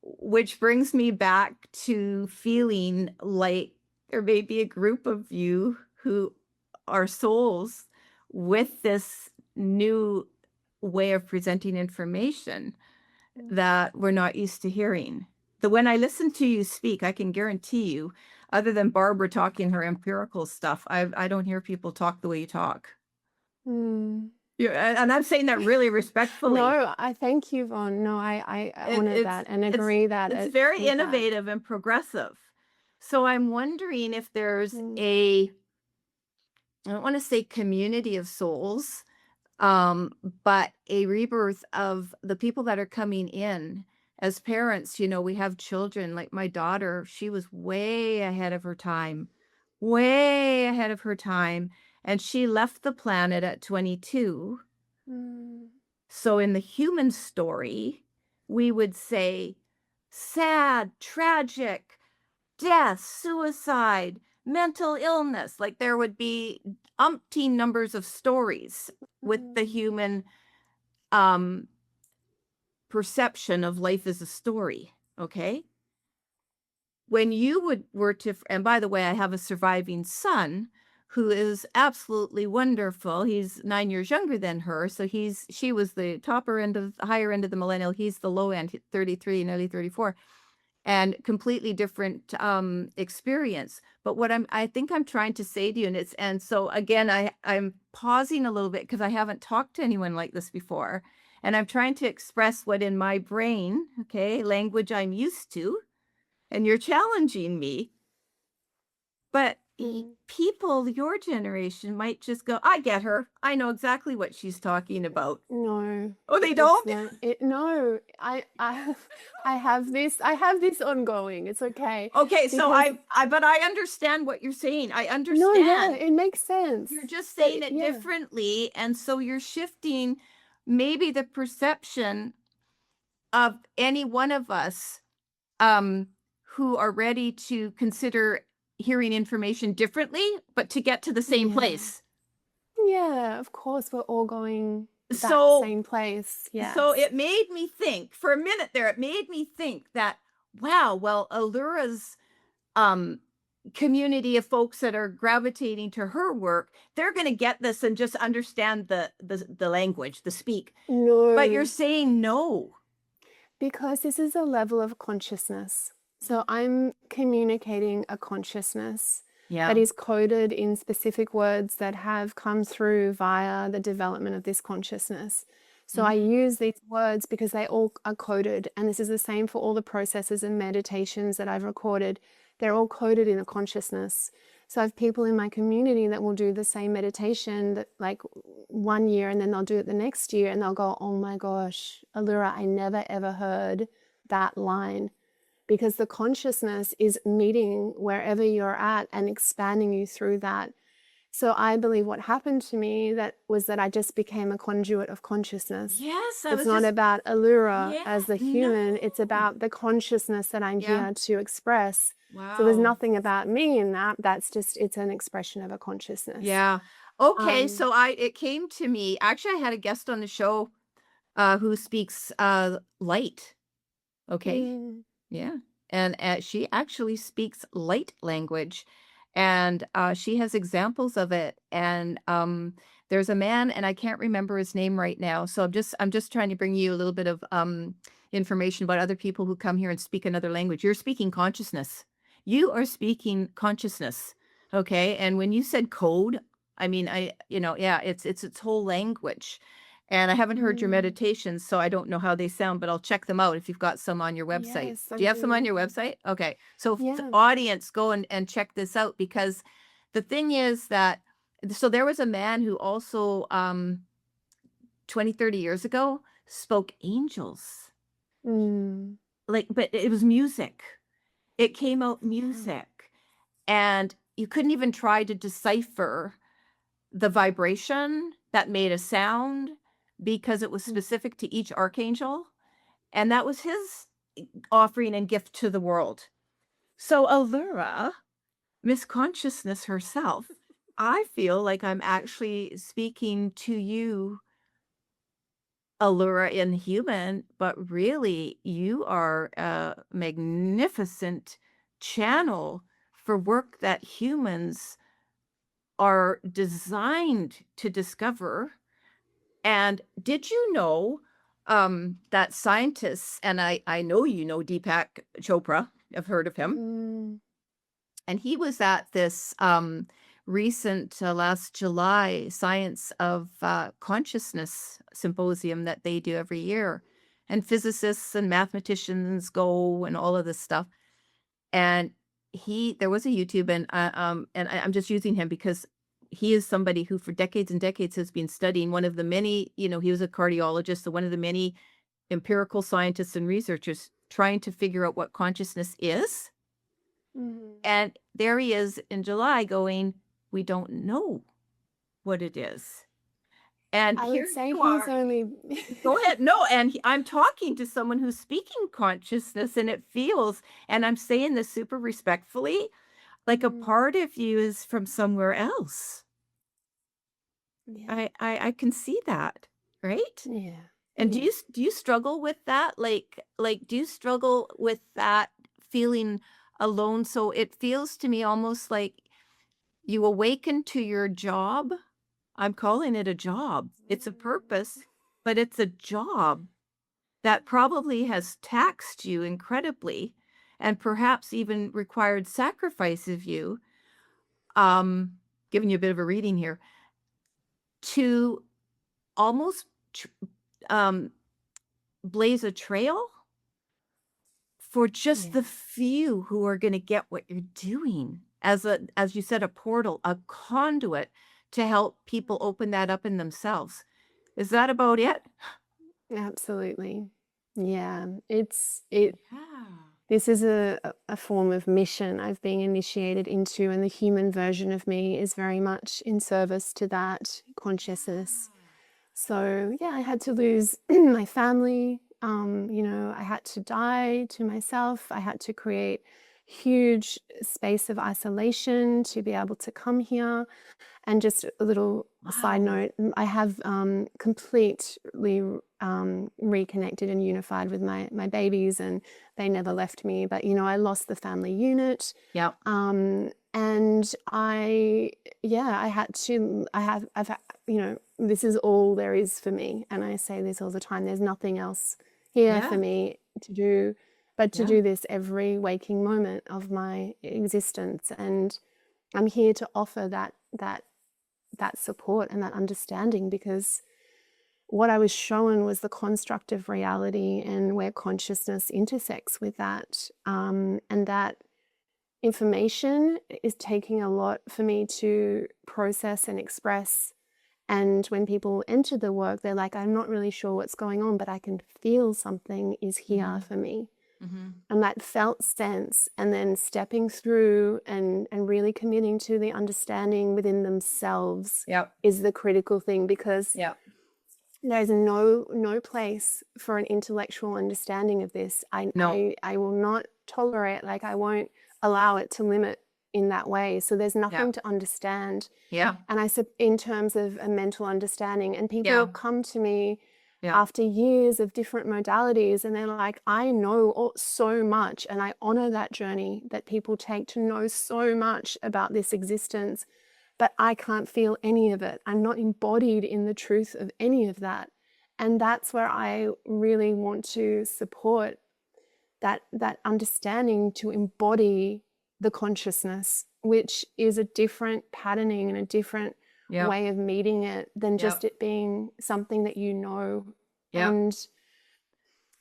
which brings me back to feeling like there may be a group of you who are souls with this new way of presenting information mm, that we're not used to hearing. When I listen to you speak, I can guarantee you, other than Barbara talking her empirical stuff, I don't hear people talk the way you talk. mm. Yeah, and I'm saying that really respectfully. No, I thank you, Vaughn. No, I It, honor it's that and it's agree that it's very with that. innovative and progressive. So I'm wondering if there's Mm, a, I don't want to say community of souls, but a rebirth of the people that are coming in as parents. We have children like my daughter. She was way ahead of her time, way ahead of her time. And she left the planet at 22. mm, So in the human story, we would say sad, tragic, death, suicide, mental illness. Like there would be umpteen numbers of stories with the mm, human um, perception of life as a story. Okay. When you were to, and by the way, I have a surviving son who is absolutely wonderful. He's 9 years younger than her. So she was the higher end of the millennial. He's the low end, 33, nearly 34, and completely different experience. But what I think I'm trying to say to you, and so again, I'm pausing a little bit because I haven't talked to anyone like this before. And I'm trying to express what in my brain, okay, language I'm used to, and you're challenging me. But people your generation might just go, I get her. I know exactly what she's talking about. No, Oh, they it's don't? not. No, I have this ongoing. It's okay Okay, so because but I understand what you're saying. I no, yeah, understand. it makes sense. You're just But saying it yeah, differently, and so you're shifting maybe the perception of any one of us um who are ready to consider hearing information differently, but to get to the same yeah, place. yeah. Of course, we're all going that So same place. so Yes. it made me think for a minute there, it made me think that, wow, well, Allura's um community of folks that are gravitating to her work, they're going to get this and just understand the language, the speak. But you're No, saying no. because this is a level of consciousness. So I'm communicating a consciousness that Yeah. is coded in specific words that have come through via the development of this consciousness. So I use these words because they all are coded. And this is the same for all the processes and meditations that I've recorded. They're all coded in a consciousness. So I have people in my community that will do the same meditation that like 1 year and then they'll do it the next year and they'll go, oh my gosh, Allura, I never ever heard that line, because the consciousness is meeting wherever you're at and expanding you through that. So I believe what happened to me that I just became a conduit of consciousness. Yes, I It's was not just about Allura yeah, as the human, it's no. about the consciousness that I'm Yeah. here to express. So there's Wow. nothing about me in that. That's just, it's an expression of a consciousness. Yeah. Okay, Um, so I it came to me. Actually, I had a guest on the show who speaks light. Okay. mm, Yeah. And she actually speaks light language and she has examples of it. And there's a man and I can't remember his name right now. So I'm just trying to bring you a little bit of information about other people who come here and speak another language. You're speaking consciousness. You are speaking consciousness. Okay? And when you said code, I mean yeah, it's its whole language. And I haven't heard your mm, meditations, so I don't know how they sound, but I'll check them out if you've got some on your website. yes, I Do you have some on do. your website? Okay. So Yeah. audience, go and check this out because the thing is that so there was a man who also 20, 30 years ago spoke angels. Mm, Like, but it was music. It came out yeah. music. And you couldn't even try to decipher the vibration that made a sound because it was Mm, specific to each archangel, and that was his offering and gift to the world. So Allura, Miss Consciousness herself, I feel like I'm actually speaking to you, Allura in human, but really you are a magnificent channel for work that humans are designed to discover. And did you know that scientists, and I know you know Deepak Chopra, I've heard of him, mm, and he was at this recent last July Science of Consciousness symposium that they do every year. And physicists and mathematicians go and all of this stuff. And there was a YouTube I'm just using him because he is somebody who for decades and decades has been studying one of the many, he was a cardiologist, so one of the many empirical scientists and researchers trying to figure out what consciousness is. mm. And there he is in July going, we don't know what it is. And I here would say you he's are. only Go ahead. No, and I'm talking to someone who's speaking consciousness, and it feels, and I'm saying this super respectfully, like a Mm, part of you is from somewhere else. yeah, I can see that, right? yeah, And yeah. do you struggle with that? Like do you struggle with that feeling alone? So it feels to me almost like you awaken to your job. I'm calling it a job. It's a Mm, purpose, but it's a job that probably has taxed you incredibly and perhaps even required sacrifice of you. Um, Giving you a bit of a reading here to almost um, blaze a trail for just yeah, the few who are going to get what you're doing. as you said, a portal, a conduit to help people open that up in themselves. Is that about it? Absolutely. Yeah. Yeah. This is a form of mission I've been initiated into, and the human version of me is very much in service to that consciousness. So yeah, I had to lose my family. I had to die to myself. I had to create huge space of isolation to be able to come here. And just a little side Wow. note, I have completely reconnected and unified with my babies, and they never left me. But I lost the family unit, Yep. and this is all there is for me, and I say this all the time. There's nothing else here for Yeah. me to do, but to Yeah. do this every waking moment of my existence, and I'm here to offer that support and that understanding, because what I was shown was the construct of reality and where consciousness intersects with that. And that information is taking a lot for me to process and express. And when people enter the work, they're like, I'm not really sure what's going on, but I can feel something is here for me. And that felt sense, and then stepping through and really committing to the understanding within themselves Yep. is the critical thing, because Yep. there's no place for an intellectual understanding of this. No. I will not tolerate, like I won't allow it to limit in that way. So there's nothing Yeah. to understand. Yeah. And I said, in terms of a mental understanding, and people Yeah. come to me Yeah. after years of different modalities, and they're like, I know so much, and I honor that journey that people take to know so much about this existence, but I can't feel any of it. I'm not embodied in the truth of any of that. And that's where I really want to support that understanding, to embody the consciousness, which is a different patterning and a different Yep. way of meeting it than just Yep. it being something that Yep. and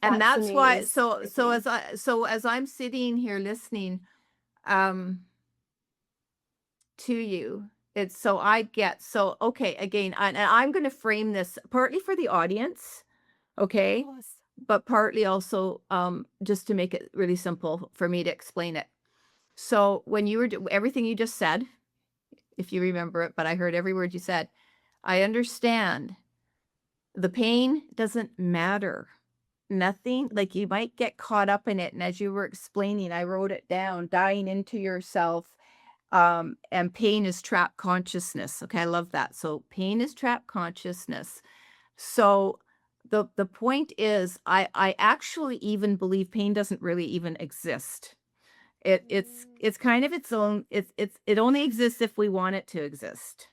And that for that's me why, is so everything. as I'm sitting here listening to you, it's so I get, so okay, again, and I'm going to frame this partly for the audience, Of okay, course. but partly also just to make it really simple for me to explain it. So when you were everything you just said, if you remember it, but I heard every word you said, I understand the pain doesn't matter. Nothing, like you might get caught up in it. And as you were explaining, I wrote it down, dying into yourself. And pain is trapped consciousness. Okay, I love that. So pain is trapped consciousness. So the point is, I actually even believe pain doesn't really even exist. It's kind of its own. It only exists if we want it to exist.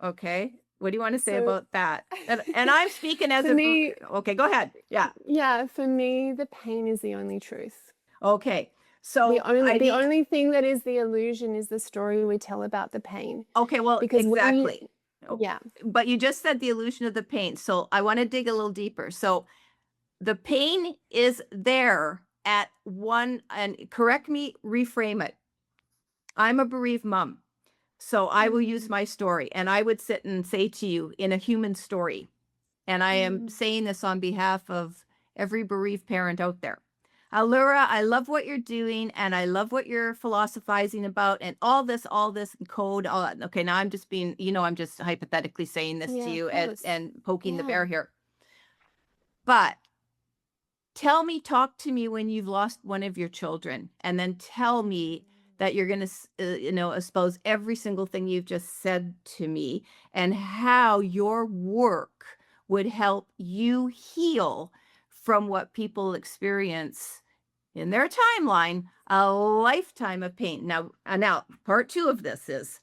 Okay, what do you want to say So about that? And I'm speaking as for a me, okay. Go ahead. Yeah. yeah, for me, the pain is the only truth. Okay. So I The need. only thing that is the illusion is the story we tell about the pain. Okay. Well, Because when you, exactly. Oh, yeah, but you just said the illusion of the pain. So I want to dig a little deeper. So the pain is there at one, and correct me, reframe it. I'm a bereaved mom. So I will use my story, and I would sit and say to you in a human story, and I am saying this on behalf of every bereaved parent out there. Allura, I love what you're doing, and I love what you're philosophizing about, and all this code, all that. Okay, now I'm just being, I'm just hypothetically saying this to yeah, of you course. and poking the Yeah. bear here. But talk to me when you've lost one of your children, and then tell me that you're going to, expose every single thing you've just said to me, and how your work would help you heal from what people experience in their timeline, a lifetime of pain. Now, part 2 of this is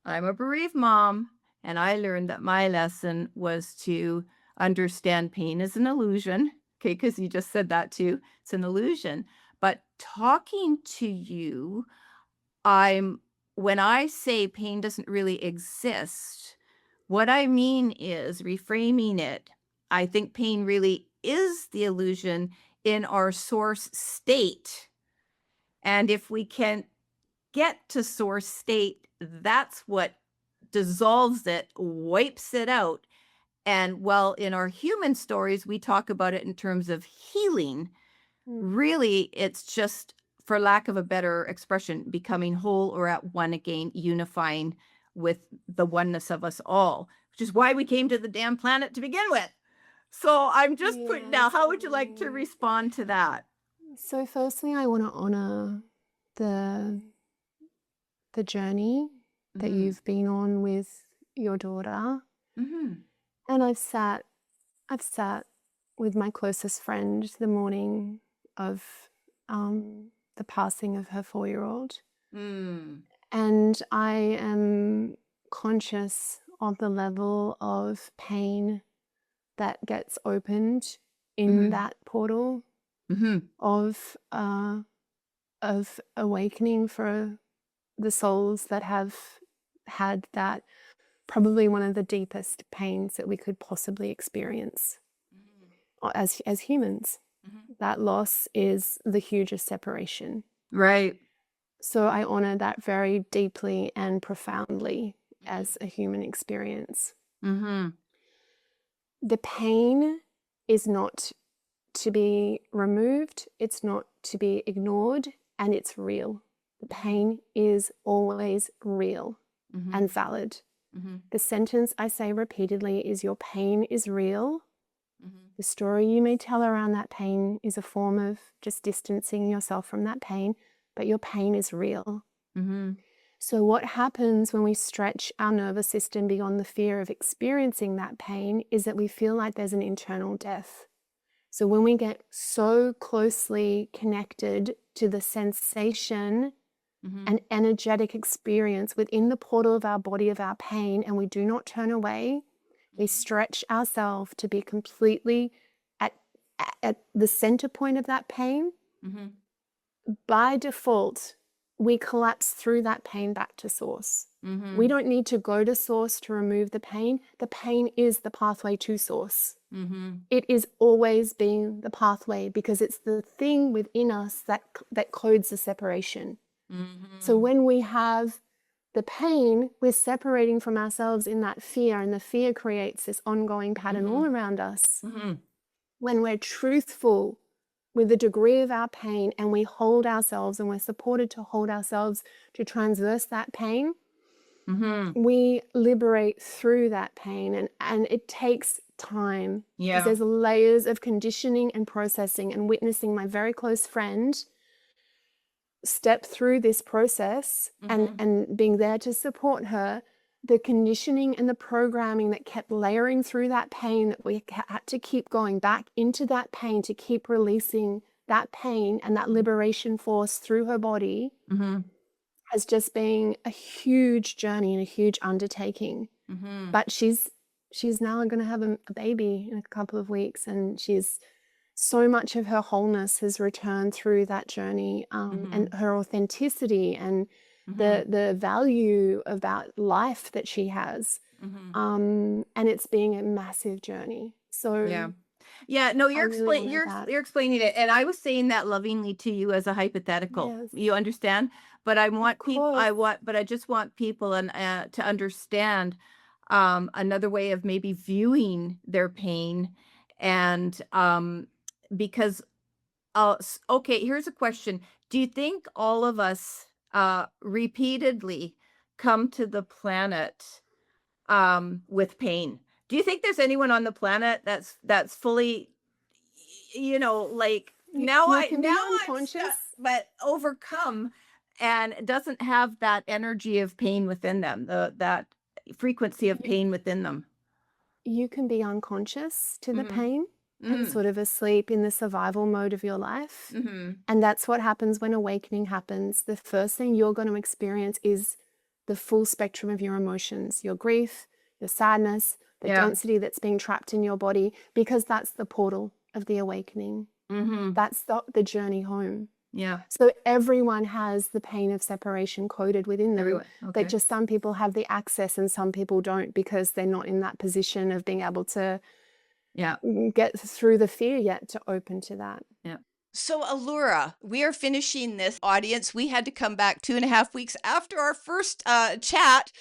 I'm a bereaved mom, and I learned that my lesson was to understand pain is an illusion. Okay, because you just said that too. It's an illusion. But talking to you, when I say pain doesn't really exist, what I mean is reframing it. I think pain really is the illusion in our source state. And if we can get to source state, that's what dissolves it, wipes it out. And well, in our human stories, we talk about it in terms of healing. Mm. Really, it's just, for lack of a better expression, becoming whole or at one again, unifying with the oneness of us all, which is why we came to the damn planet to begin with. So I'm just putting now, Yes, how would you like to Amy. respond to that? So firstly, I want to honor the journey that Mhm. you've been on with your daughter. Mhm. And I've sat with my closest friend the morning of the passing of her 4-year-old. Mm. And I am conscious of the level of pain that gets opened in Mhm. that portal Mhm. of awakening for the souls that have had that, probably one of the deepest pains that we could possibly experience as humans. Mhm. That loss is the hugest separation. Right. So I honor that very deeply and profoundly as a human experience. Mhm. The pain is not to be removed, it's not to be ignored, and it's real. The pain is always real and Mhm. valid. Mhm. The sentence I say repeatedly is, your pain is real. Mhm. The story you may tell around that pain is a form of just distancing yourself from that pain, but your pain is real. Mhm. So what happens when we stretch our nervous system beyond the fear of experiencing that pain is that we feel like there's an internal death. So when we get so closely connected to the sensation Mhm. and energetic experience within the portal of our body of our pain, and we do not turn away, we stretch ourselves to be completely at the center point of that pain. Mhm. By default, we collapse through that pain back to source. Mhm. We don't need to go to source to remove the pain. The pain is the pathway to source. Mhm. It is always being the pathway, because it's the thing within us that codes the separation. So Mhm. when we have the pain, we're separating from ourselves in that fear, and the fear creates this ongoing pattern all around us. Mhm. When we're truthful with the degree of our pain, and we hold ourselves, and we're supported to hold ourselves to transverse that pain, Mhm. we liberate through that pain. And it takes time, because Yeah. there's layers of conditioning and processing. And witnessing my very close friend step through this process, Mhm. and being there to support her, the conditioning and the programming that kept layering through that pain, that we had to keep going back into that pain to keep releasing that pain and that liberation force through her body, Mhm. has just been a huge journey and a huge undertaking. Mhm. But she's now going to have a baby in a couple of weeks, and she's so much of her wholeness has returned through that journey, and her authenticity and Mhm. the value about life that she has. Mhm. And it's being a massive journey. Yeah. So Yeah, no, I really honor that. you're explaining it, and I was saying that lovingly to you as a hypothetical. Yes, You understand? But I of want people course. but I just want people and to understand another way of maybe viewing their pain, and because okay, here's a question. Do you think all of us repeatedly come to the planet with pain? Do you think there's anyone on the planet that's fully, like, You can now be I'm stuck, unconscious. but overcome, and doesn't have that energy of pain within them, that frequency of You, pain within them? you can be unconscious to the Mhm. pain and Mhm. sort of asleep in the survival mode of your life. Mhm. And that's what happens when awakening happens. The first thing you're going to experience is the full spectrum of your emotions, your grief, your sadness, the Yeah. density that's being trapped in your body, because that's the portal of the awakening. Mhm. That's the journey home. Yeah. So everyone has the pain of separation coded within them. Everyone. That Okay. just some people have the access and some people don't, because they're not in that position of being able to Yeah. get through the fear yet to open to that. Yeah. So, Allura, we are finishing this audience. We had to come back 2.5 weeks after our first chat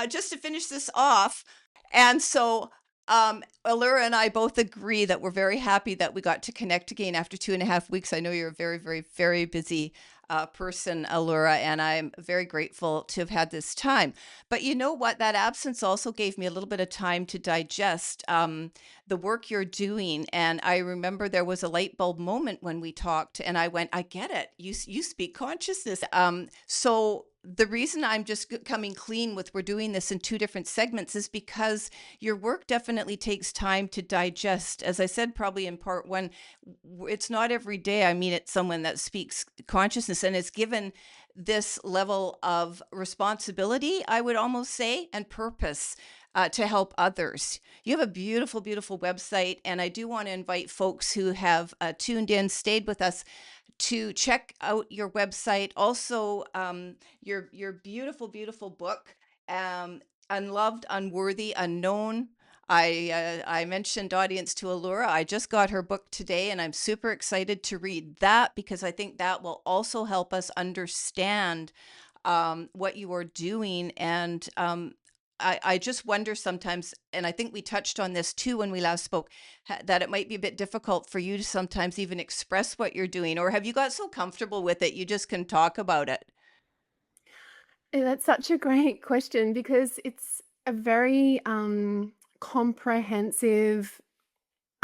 just to finish this off. And so, Allura and I both agree that we're very happy that we got to connect again after 2.5 weeks. I know you're a very, very, very busy person, Allura, and I'm very grateful to have had this time. But you know what? That absence also gave me a little bit of time to digest. The work you're doing. And I remember there was a light bulb moment when we talked, and I went, I get it. You speak consciousness. So the reason I'm just coming clean with we're doing this in two different segments is because your work definitely takes time to digest. As I said, probably in part one, it's not every day I meet someone that speaks consciousness and is given this level of responsibility, I would almost say, and purpose to help others. You have a beautiful, beautiful website, and I do want to invite folks who have tuned in, stayed with us, to check out your website. Also, your beautiful, beautiful book, Unloved, Unworthy, Unknown. I mentioned audience to Allura. I just got her book today, and I'm super excited to read that because I think that will also help us understand what you are doing. And I just wonder sometimes, and I think we touched on this too when we last spoke, that it might be a bit difficult for you to sometimes even express what you're doing. Or have you got so comfortable with it you just can talk about it? That's such a great question because it's a very comprehensive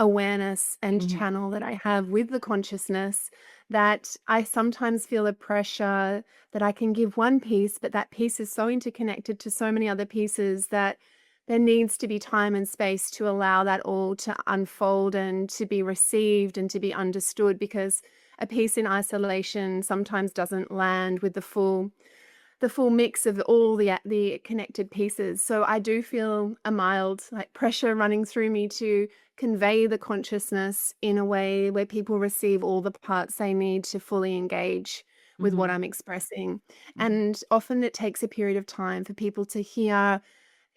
awareness and Mhm. channel that I have with the consciousness that I sometimes feel a pressure that I can give one piece, but that piece is so interconnected to so many other pieces that there needs to be time and space to allow that all to unfold and to be received and to be understood because a piece in isolation sometimes doesn't land with the full mix of all the connected pieces. So I do feel a mild like pressure running through me to convey the consciousness in a way where people receive all the parts they need to fully engage with what Mhm. I'm expressing. Mhm. And often it takes a period of time for people to hear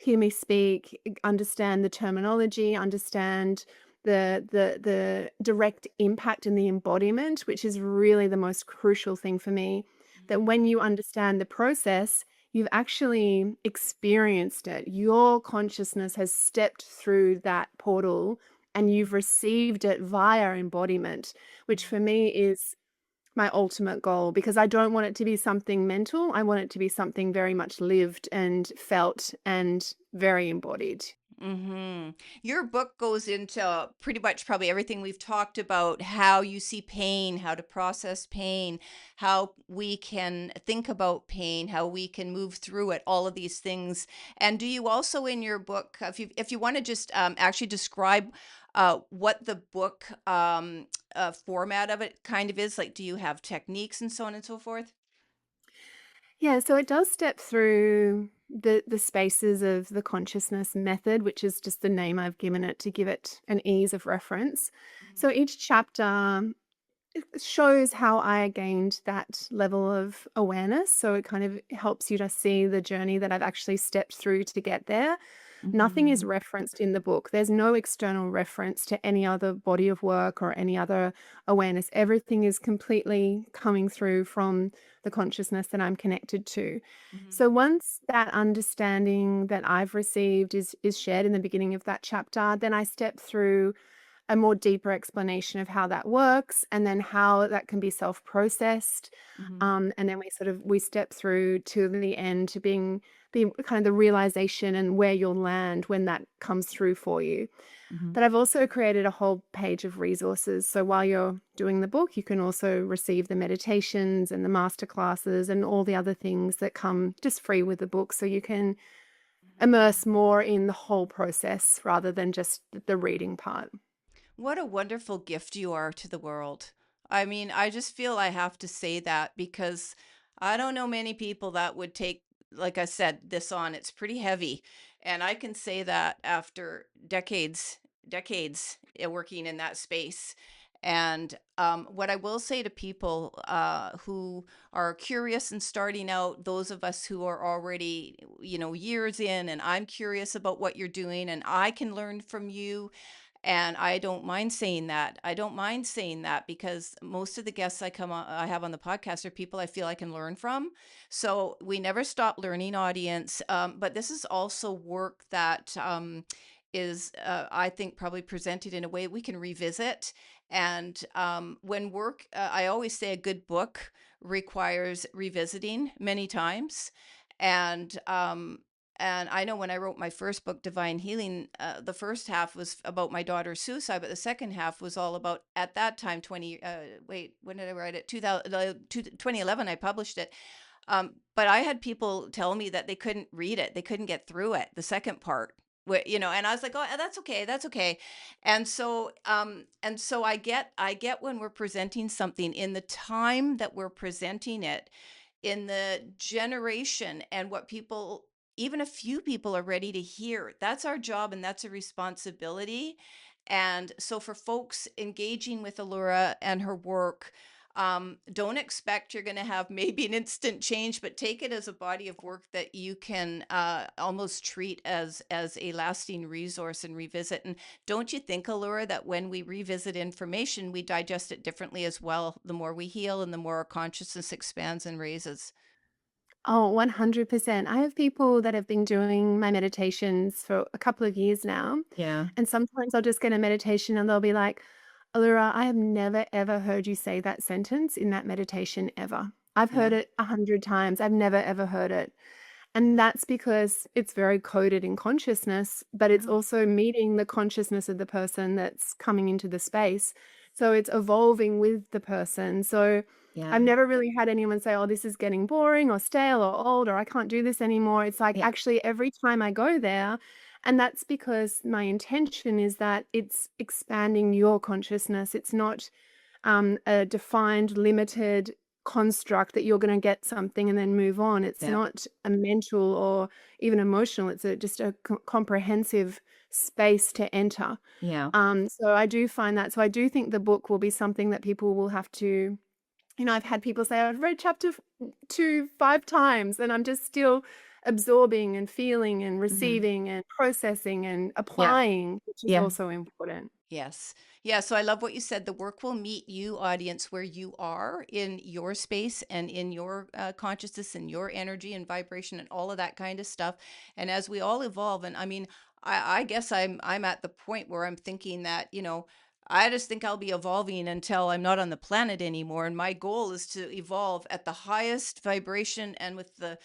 me speak, understand the terminology, understand the direct impact and the embodiment, which is really the most crucial thing for me. That when you understand the process, you've actually experienced it. Your consciousness has stepped through that portal and you've received it via embodiment, which for me is my ultimate goal because I don't want it to be something mental. I want it to be something very much lived and felt and very embodied. Mhm. Your book goes into pretty much probably everything we've talked about, how you see pain, how to process pain, how we can think about pain, how we can move through it, all of these things. And do you also in your book, if you want to just actually describe what the book format of it kind of is, like do you have techniques and so on and so forth? Yeah, so it does step through the spaces of the consciousness method, which is just the name I've given it to give it an ease of reference. Mhm. So each chapter shows how I gained that level of awareness. So it kind of helps you to see the journey that I've actually stepped through to get there. Nothing is Mhm. referenced in the book. There's no external reference to any other body of work or any other awareness. Everything is completely coming through from the consciousness that I'm connected to. Mhm. So once that understanding that I've received is shared in the beginning of that chapter, then I step through a more deeper explanation of how that works and then how that can be self-processed. Mhm. And then we step through to the end to being the kind of the realization and where you'll land when that comes through for you. Mhm. But I've also created a whole page of resources. So while you're doing the book, you can also receive the meditations and the master classes and all the other things that come just free with the book. So you can immerse more in the whole process rather than just the reading part. What a wonderful gift you are to the world. I mean, I just feel I have to say that because I don't know many people that would take, like I said, this on. It's pretty heavy. And I can say that after decades working in that space. And what I will say to people who are curious and starting out, those of us who are already, years in, and I'm curious about what you're doing, and I can learn from you And I don't mind saying that. I don't mind saying that because most of the guests I have on the podcast are people I feel I can learn from. So we never stop learning, audience. But this is also work that is, I think, probably presented in a way we can revisit. And when work, I always say a good book requires revisiting many times. And and I know when I wrote my first book, Divine Healing, the first half was about my daughter's suicide, but the second half was all about, at that time, when did I write it? 2011, I published it. But I had people tell me that they couldn't read it. They couldn't get through it, the second part. And I was like, oh, that's okay. That's okay. And so I get when we're presenting something in the time that we're presenting it, in the generation, and what people, even a few people, are ready to hear. That's our job, and that's a responsibility. And so for folks engaging with Allura and her work, don't expect you're going to have maybe an instant change, but take it as a body of work that you can almost treat as a lasting resource and revisit. And don't you think, Allura, that when we revisit information, we digest it differently as well, the more we heal and the more our consciousness expands and raises? Oh, 100%. I have people that have been doing my meditations for a couple of years now. Yeah. And sometimes I'll just get a meditation and they'll be like, Allura, I have never ever heard you say that sentence in that meditation ever. I've Yeah. heard it 100 times. I've never ever heard it. And that's because it's very coded in consciousness, but it's Yeah. also meeting the consciousness of the person that's coming into the space. So it's evolving with the person. So I've Yeah. never really had anyone say, oh, this is getting boring or stale or old or I can't do this anymore. It's like Yeah. actually every time I go there, and that's because my intention is that it's expanding your consciousness. It's not a defined, limited construct that you're going to get something and then move on. It's Yeah. not a mental or even emotional. It's just a comprehensive space to enter. Yeah. So I do find that. So I do think the book will be something that people will have to. I've had people say, I've read chapter 2 5 times, and I'm just still absorbing and feeling and Mhm. receiving and processing and Yeah. applying, which is Yeah. also important. Yes. Yeah. So I love what you said. The work will meet you, audience, where you are in your space and in your consciousness and your energy and vibration and all of that kind of stuff. And as we all evolve, and I mean, I guess I'm at the point where I'm thinking that, I just think I'll be evolving until I'm not on the planet anymore. And my goal is to evolve at the highest vibration and with the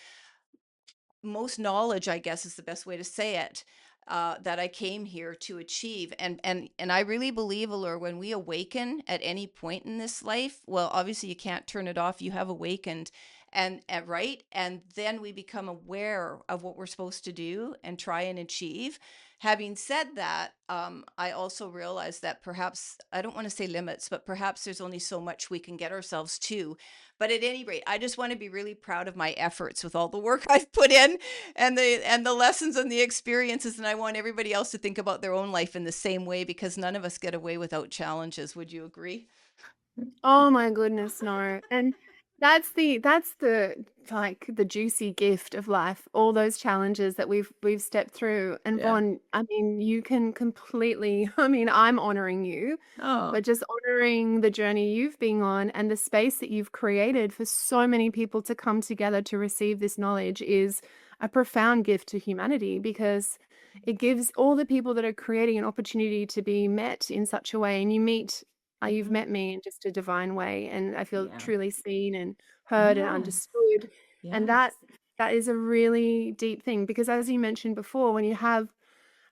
most knowledge, I guess is the best way to say it, that I came here to achieve. And I really believe, Allure, when we awaken at any point in this life, well, obviously you can't turn it off. You have awakened, and right, and then we become aware of what we're supposed to do and try and achieve. Having said that, I also realize that perhaps, I don't want to say limits, but perhaps there's only so much we can get ourselves to. But at any rate, I just want to be really proud of my efforts with all the work I've put in, and the lessons and the experiences. And I want everybody else to think about their own life in the same way, because none of us get away without challenges. Would you agree? Oh my goodness, no. And that's the like the juicy gift of life, all those challenges that we've stepped through. And Yeah. Vaughn, I mean, you can completely, I mean, I'm honoring you, Oh, but just honoring the journey you've been on and the space that you've created for so many people to come together to receive this knowledge is a profound gift to humanity because it gives all the people that are creating an opportunity to be met in such a way. And you've mhm. met me in just a divine way, and I feel Yeah. truly seen and heard and Yes. understood. And that Yes. that is a really deep thing because as you mentioned before, when you have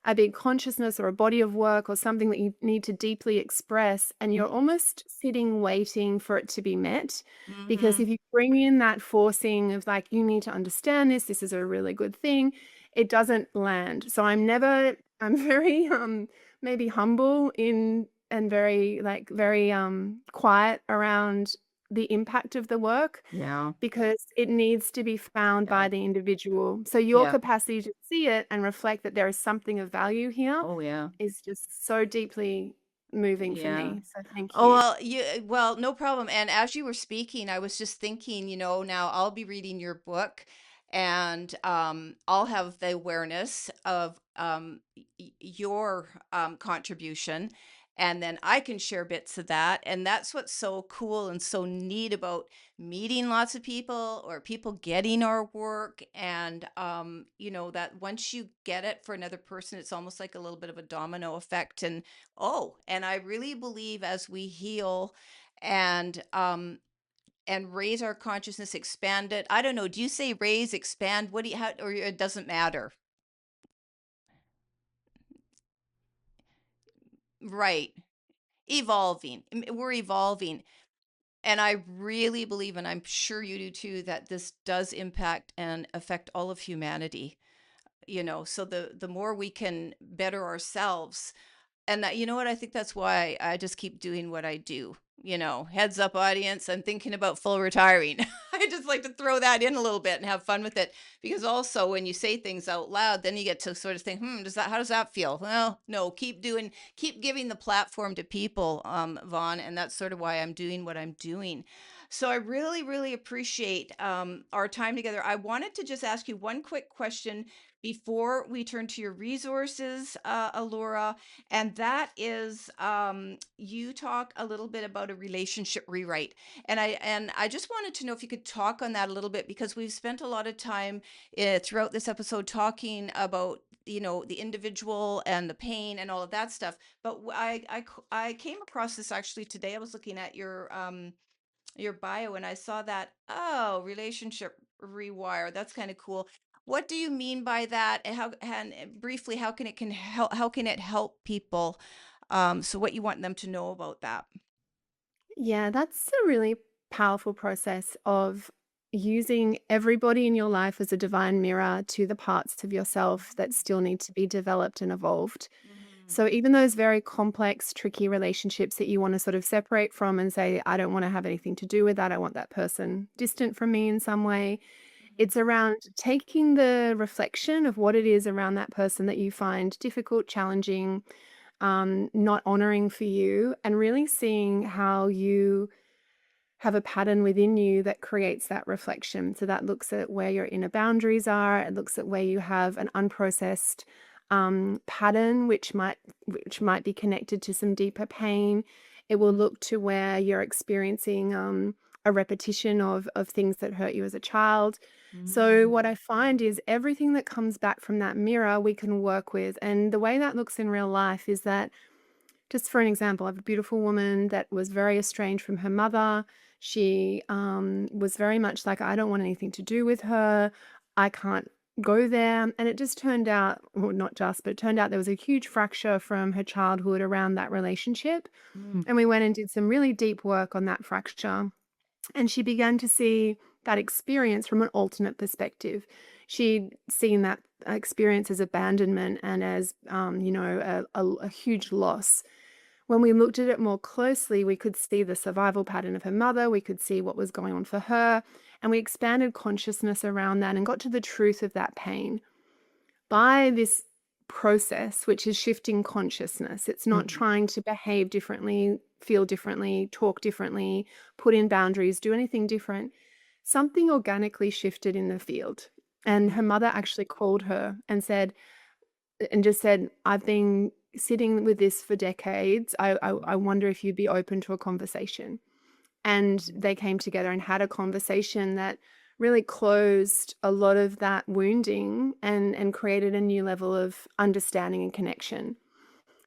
a big consciousness or a body of work or something that you need to deeply express and you're Mhm. almost sitting waiting for it to be met, because Mhm. if you bring in that forcing of like you need to understand this is a really good thing, it doesn't land. So I'm very maybe humble in and very quiet around the impact of the work Yeah. because it needs to be found Yeah. by the individual. So your Yeah. capacity to see it and reflect that there is something of value here Oh, yeah. is just so deeply moving for Yeah. me. So thank Oh, you. well, no problem. And as you were speaking, I was just thinking, now I'll be reading your book, and I'll have the awareness of your contribution, and then I can share bits of that. And that's what's so cool and so neat about meeting lots of people or people getting our work. And, that once you get it for another person, it's almost like a little bit of a domino effect. And I really believe as we heal and, raise our consciousness, expand it. I don't know. Do you say raise, expand? What do you, how, or it doesn't matter? Right. Evolving. We're evolving. And I really believe, and I'm sure you do too, that this does impact and affect all of humanity. So the more we can better ourselves, and that, you know what, I think that's why I just keep doing what I do. Heads up, audience, I'm thinking about full retiring. I just like to throw that in a little bit and have fun with it, because also when you say things out loud, then you get to sort of think, how does that feel? Well, no, keep giving the platform to people, Vaughn, and that's sort of why I'm doing what I'm doing. So I really, really appreciate our time together. I wanted to just ask you one quick question before we turn to your resources, Allura, and that is, you talk a little bit about a relationship rewrite, and I just wanted to know if you could talk on that a little bit, because we've spent a lot of time throughout this episode talking about the individual and the pain and all of that stuff. But I came across this actually today. I was looking at your bio and I saw that, oh, relationship rewire. That's kind of cool. What do you mean by that? And briefly, how can it help people? So what you want them to know about that? Yeah, that's a really powerful process of using everybody in your life as a divine mirror to the parts of yourself that still need to be developed and evolved. Mhm. So, even those very complex, tricky relationships that you want to sort of separate from and say, I don't want to have anything to do with that, I want that person distant from me in some way. Mhm. It's around taking the reflection of what it is around that person that you find difficult, challenging, not honoring for you, and really seeing how you have a pattern within you that creates that reflection. So that looks at where your inner boundaries are. It looks at where you have an unprocessed pattern, which might be connected to some deeper pain. It will look to where you're experiencing a repetition of things that hurt you as a child. So Mhm. what I find is everything that comes back from that mirror we can work with. And the way that looks in real life is that, just for an example, I have a beautiful woman that was very estranged from her mother. She was very much like, I don't want anything to do with her. I can't go there. And it just turned out, well, not just, but it turned out there was a huge fracture from her childhood around that relationship. Mm. And we went and did some really deep work on that fracture. And she began to see that experience from an alternate perspective. She'd seen that experience as abandonment and as, a huge loss. When we looked at it more closely, we could see the survival pattern of her mother, we could see what was going on for her, and we expanded consciousness around that and got to the truth of that pain. By this process, which is shifting consciousness, it's not Mhm. trying to behave differently, feel differently, talk differently, put in boundaries, do anything different. Something organically shifted in the field. And her mother actually called her and just said, I've been sitting with this for decades. I wonder if you'd be open to a conversation. And they came together and had a conversation that really closed a lot of that wounding and created a new level of understanding and connection.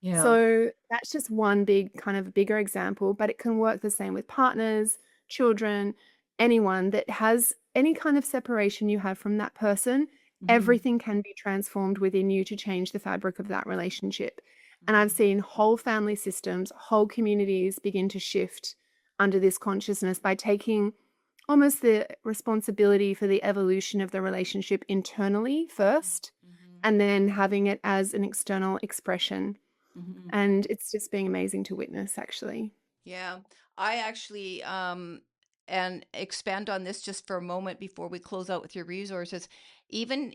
Yeah. So that's just one big kind of bigger example, but it can work the same with partners, children, anyone that has any kind of separation you have from that person. Mhm. Everything can be transformed within you to change the fabric of that relationship. And I've Mhm. seen whole family systems, whole communities begin to shift under this consciousness by taking almost the responsibility for the evolution of the relationship internally first, Mhm. and then having it as an external expression. Mhm. And it's just been amazing to witness, actually. Yeah, I actually, and expand on this just for a moment before we close out with your resources. Even,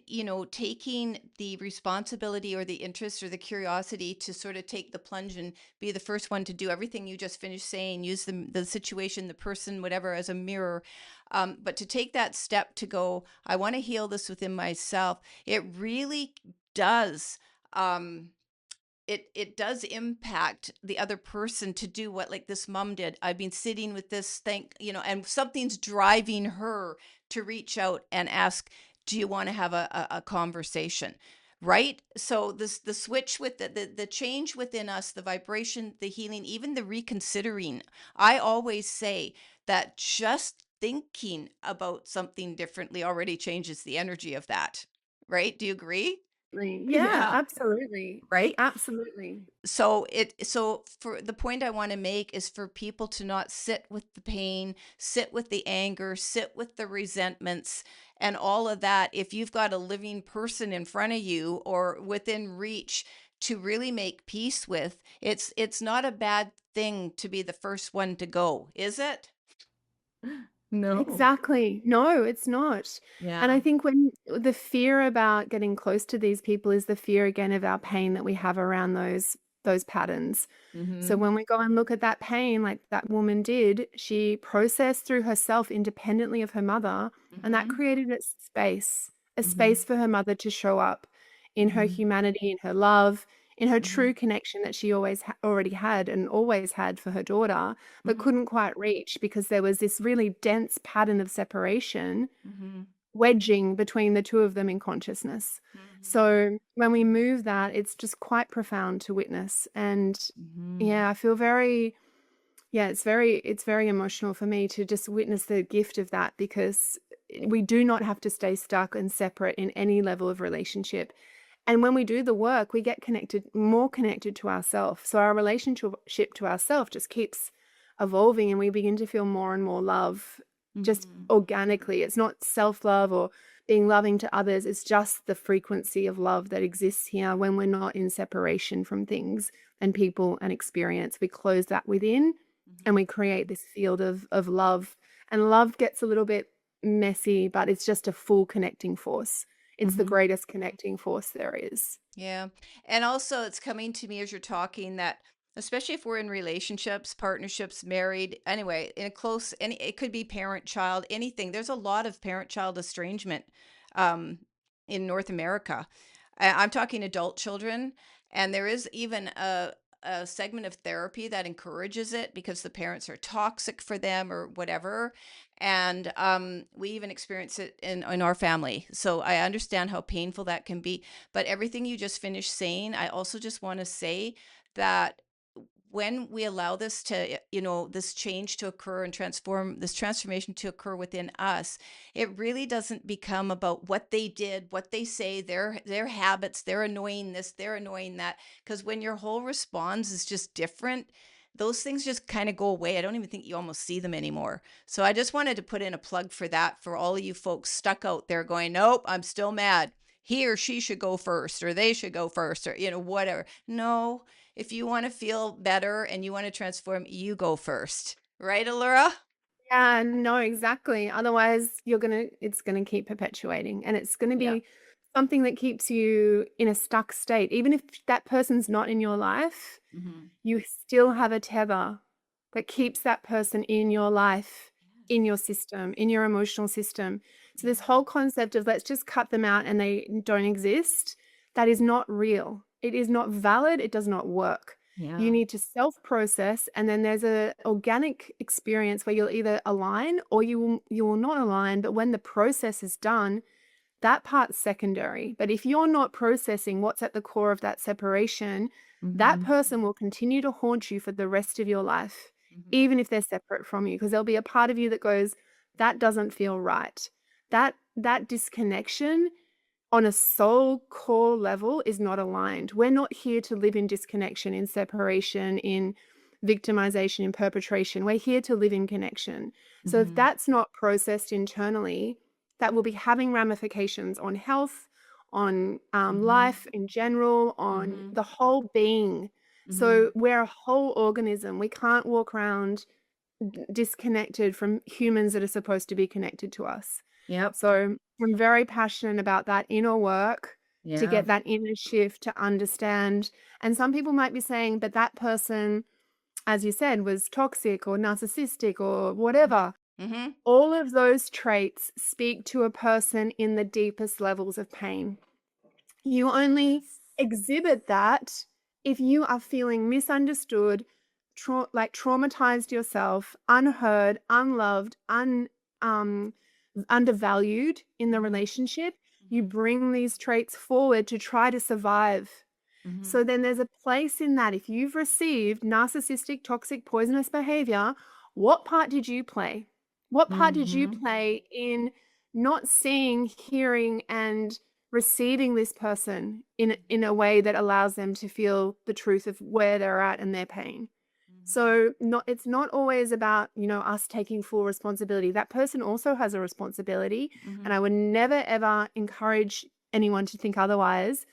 taking the responsibility or the interest or the curiosity to sort of take the plunge and be the first one to do everything you just finished saying, use the situation, the person, whatever, as a mirror. But to take that step to go, I want to heal this within myself, it really does. um, it does impact the other person to do what like this mom did. I've been sitting with this thing, and something's driving her to reach out and ask, do you want to have a conversation? Right? So the switch with the change within us, the vibration, the healing, even the reconsidering. I always say that just thinking about something differently already changes the energy of that. Right? Do you agree? Yeah, Yeah. absolutely. Right? Absolutely. So for the point I want to make is for people to not sit with the pain, sit with the anger, sit with the resentments and all of that. If you've got a living person in front of you or within reach to really make peace with, it's not a bad thing to be the first one to go, is it? No. Exactly. No, it's not. And I Yeah. think when the fear about getting close to these people is the fear again of our pain that we have around those patterns. So Mhm. when we go and look at that pain, like that woman did, she processed through herself independently of her mother, and that Mhm. created a Mhm. space for her mother to show up in her Mhm. humanity, in her love, in her Mhm. true connection that she already had and always had for her daughter, but Mhm. couldn't quite reach because there was this really dense pattern of separation Mhm. wedging between the two of them in consciousness. Mhm. So when we move that, it's just quite profound to witness. And Mhm. yeah, I feel yeah, it's very emotional for me to just witness the gift of that because we do not have to stay stuck and separate in any level of relationship. And when we do the work, we get more connected to ourselves. So our relationship to ourselves just keeps evolving and we begin to feel more and more love just Mhm. organically. It's not self-love or being loving to others. It's just the frequency of love that exists here when we're not in separation from things and people and experience. We close that within and Mhm. we create this field of love. And love gets a little bit messy, but it's just a full connecting force. It's the Mhm. greatest connecting force there is. Yeah. And also, it's coming to me as you're talking that, especially if we're in relationships, partnerships, married, anyway, in a close, any, it could be parent child, anything. There's a lot of parent child estrangement um, in North America. I'm talking adult children, and there is even a segment of therapy that encourages it because the parents are toxic for them or whatever. And we even experience it in our family. So I understand how painful that can be. But everything you just finished saying, I also just want to say that when we allow this to, this change to occur and this transformation to occur within us, it really doesn't become about what they did, what they say, their habits, they're annoying this, they're annoying that. Because when your whole response is just different, those things just kind of go away. I don't even think you almost see them anymore. So I just wanted to put in a plug for that for all of you folks stuck out there going, nope, I'm still mad. He or she should go first, or they should go first, or, whatever. No, if you want to feel better and you want to transform, you go first. Right, Allura? Yeah, no, exactly. Otherwise, it's gonna keep perpetuating, and it's gonna Yeah. be something that keeps you in a stuck state. Even if that person's not in your life, Mhm. you still have a tether that keeps that person in your life, in Yes. your system, in your emotional system. So this Yeah. whole concept of let's just cut them out and they don't exist, that is not real. It is not valid. It does not work. You Yeah. need to self-process, and then there's a organic experience where you'll either align or you will not align. But when the process is done, that part's secondary. But if you're not processing what's at the core of that separation, that Mhm. person will continue to haunt you for the rest of your life, Mhm. even if they're separate from you, because there'll be a part of you that goes, that doesn't feel right. That disconnection on a soul core level is not aligned. We're not here to live in disconnection, in separation, in victimization, in perpetration. We're here to live in connection. So if Mhm. that's not processed internally, that will be having ramifications on health, on Mhm. life in general, on Mhm. the whole being. Mhm. So we're a whole organism. We can't walk around disconnected from humans that are supposed to be connected to us. Yep. So I'm very passionate about that inner work to Yeah. get that inner shift to understand. And some people might be saying, but that person, as you said, was toxic or narcissistic or whatever. Mm-hmm. All of those traits speak to a person in the deepest levels of pain. You only Yes. exhibit that if you are feeling misunderstood, like traumatized yourself, unheard, unloved, um, undervalued in the Mhm. relationship. You Mhm. bring these traits forward to try to survive. Mhm. So then there's a place in that. If you've received narcissistic, toxic, poisonous behavior, what part did you play? What part did you Mhm. play in not seeing, hearing, and receiving this person in a way that allows them to feel the truth of where they're at and their pain? Mhm. So it's not always about, us taking full responsibility. That person also has a responsibility, and I Mhm. would never ever encourage anyone to think otherwise.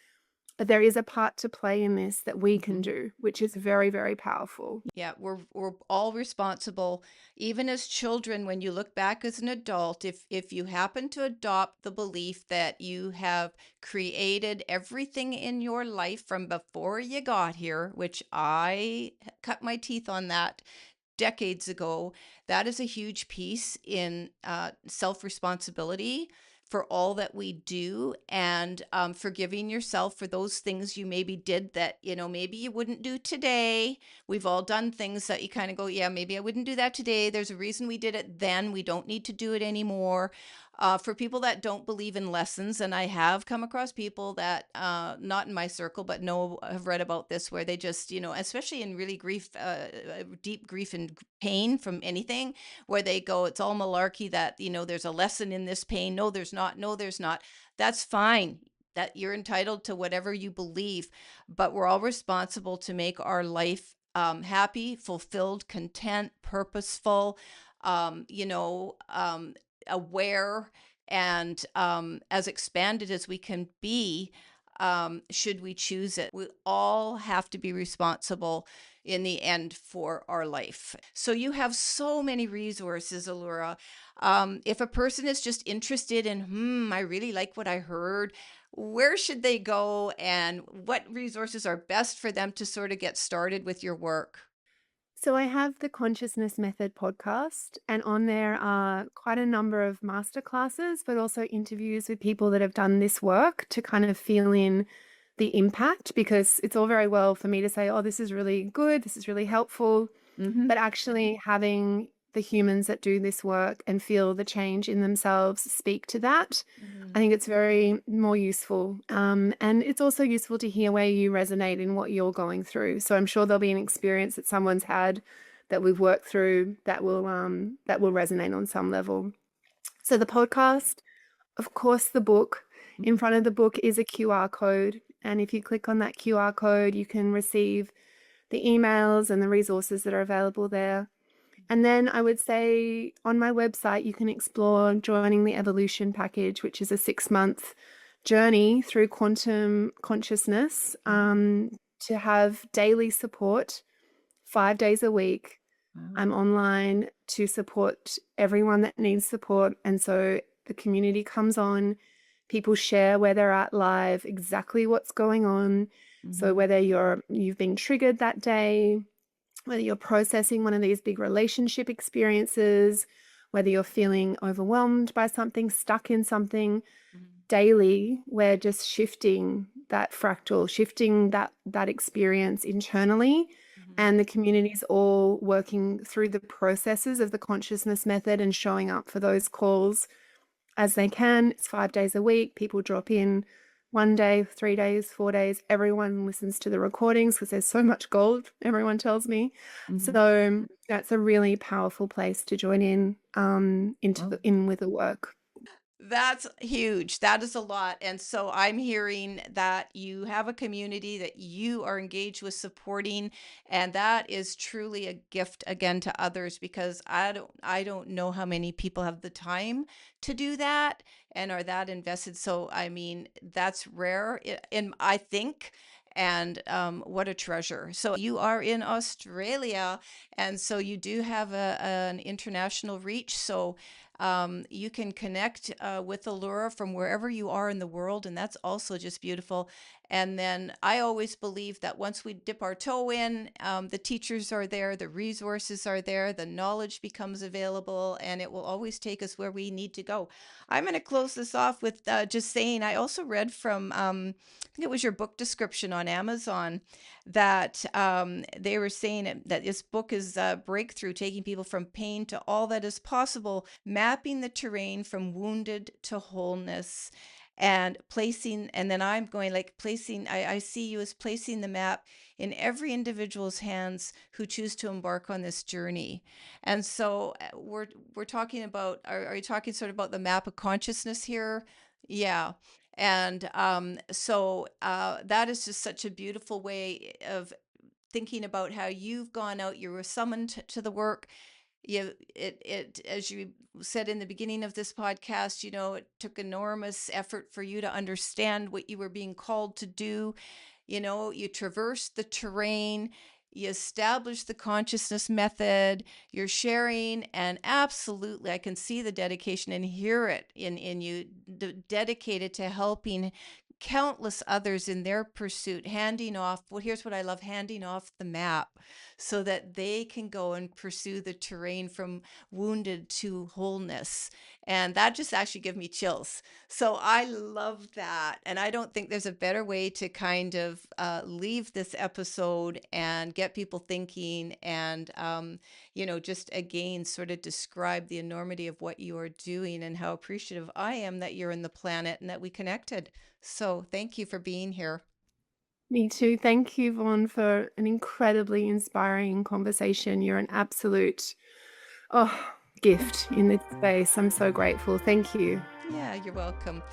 But there is a part to play in this that we can Mhm. do, which is very, very powerful. Yeah, we're all responsible. Even as children, when you look back as an adult, if you happen to adopt the belief that you have created everything in your life from before you got here, which I cut my teeth on that decades ago, that is a huge piece in self-responsibility for all that we do, and forgiving yourself for those things you maybe did that maybe you wouldn't do today. We've all done things that you kind of go, yeah, maybe I wouldn't do that today. There's a reason we did it then. We don't need to do it anymore. For people that don't believe in lessons, and I have come across people that, not in my circle, but have read about this, where they just, especially in really deep grief and pain from anything, where they go, it's all malarkey that, there's a lesson in this pain. No, there's not. No, there's not. That's fine. That you're entitled to whatever you believe, but we're all responsible to make our life happy, fulfilled, content, purposeful, aware, and as expanded as we can be, should we choose it. We all have to be responsible in the end for our life. So you have so many resources, Allura. If a person is just interested in, I really like what I heard, where should they go, and what resources are best for them to sort of get started with your work? So I have the Consciousness Method podcast, and on there are quite a number of masterclasses, but also interviews with people that have done this work to kind of feel in the impact, because it's all very well for me to say, oh, this is really good, this is really helpful, Mhm. but actually having the humans that do this work and feel the change in themselves speak to that, I Mhm. think it's very more useful. And it's also useful to hear where you resonate in what you're going through. So I'm sure there'll be an experience that someone's had that we've worked through that will resonate on some level. So the podcast, of course, the book. In front of the book is a QR code. And if you click on that QR code, you can receive the emails and the resources that are available there. And then I would say on my website, you can explore joining the Evolution Package, which is a 6-month journey through quantum consciousness, Mhm. to have daily support 5 days a week. Wow. I'm online to support everyone that needs support. And so the community comes on, people share where they're at live, exactly what's going on. So Mhm. whether you've been triggered that day, whether you're processing one of these big relationship experiences, whether you're feeling overwhelmed by something, stuck in something, Mhm. daily, we're just shifting that fractal, shifting that experience internally. Mhm. And the community is all working through the processes of the consciousness method and showing up for those calls as they can. It's 5 days a week. People drop in 1 day, 3 days, 4 days. Everyone listens to the recordings because there's so much gold, everyone tells me. Mhm. So that's a really powerful place to join in, Oh. in with the work. That's huge. That is a lot. And so I'm hearing that you have a community that you are engaged with supporting, and that is truly a gift again to others, because I don't know how many people have the time to do that and are that invested. So I mean, that's rare in I think. And what a treasure. So you are in Australia, and so you do have an international reach. So You can connect with Allura from wherever you are in the world, and that's also just beautiful. And then I always believe that once we dip our toe in, the teachers are there, the resources are there, the knowledge becomes available, and it will always take us where we need to go. I'm going to close this off with just saying I also read from, I think it was your book description on Amazon, that they were saying that this book is a breakthrough, taking people from pain to all that is possible, mapping the terrain from wounded to wholeness, and placing, and then I'm going like placing, I see you as placing the map in every individual's hands who choose to embark on this journey. And so we're talking about, are you talking sort of about the map of consciousness here? Yeah. And that is just such a beautiful way of thinking about how you've gone out, you were summoned to the work. It as you said in the beginning of this podcast, it took enormous effort for you to understand what you were being called to do. You traversed the terrain, you established the consciousness method, you're sharing, and absolutely, I can see the dedication and hear it in you, dedicated to helping countless others in their pursuit, handing off, well, here's what I love, handing off the map so that they can go and pursue the terrain from wounded to wholeness. And that just actually gave me chills. So I love that. And I don't think there's a better way to kind of leave this episode and get people thinking and, just again, sort of describe the enormity of what you are doing and how appreciative I am that you're in the planet and that we connected. So thank you for being here. Me too. Thank you, Vaughn, for an incredibly inspiring conversation. You're an absolute gift in this space. I'm so grateful. Thank you. Yeah, you're welcome.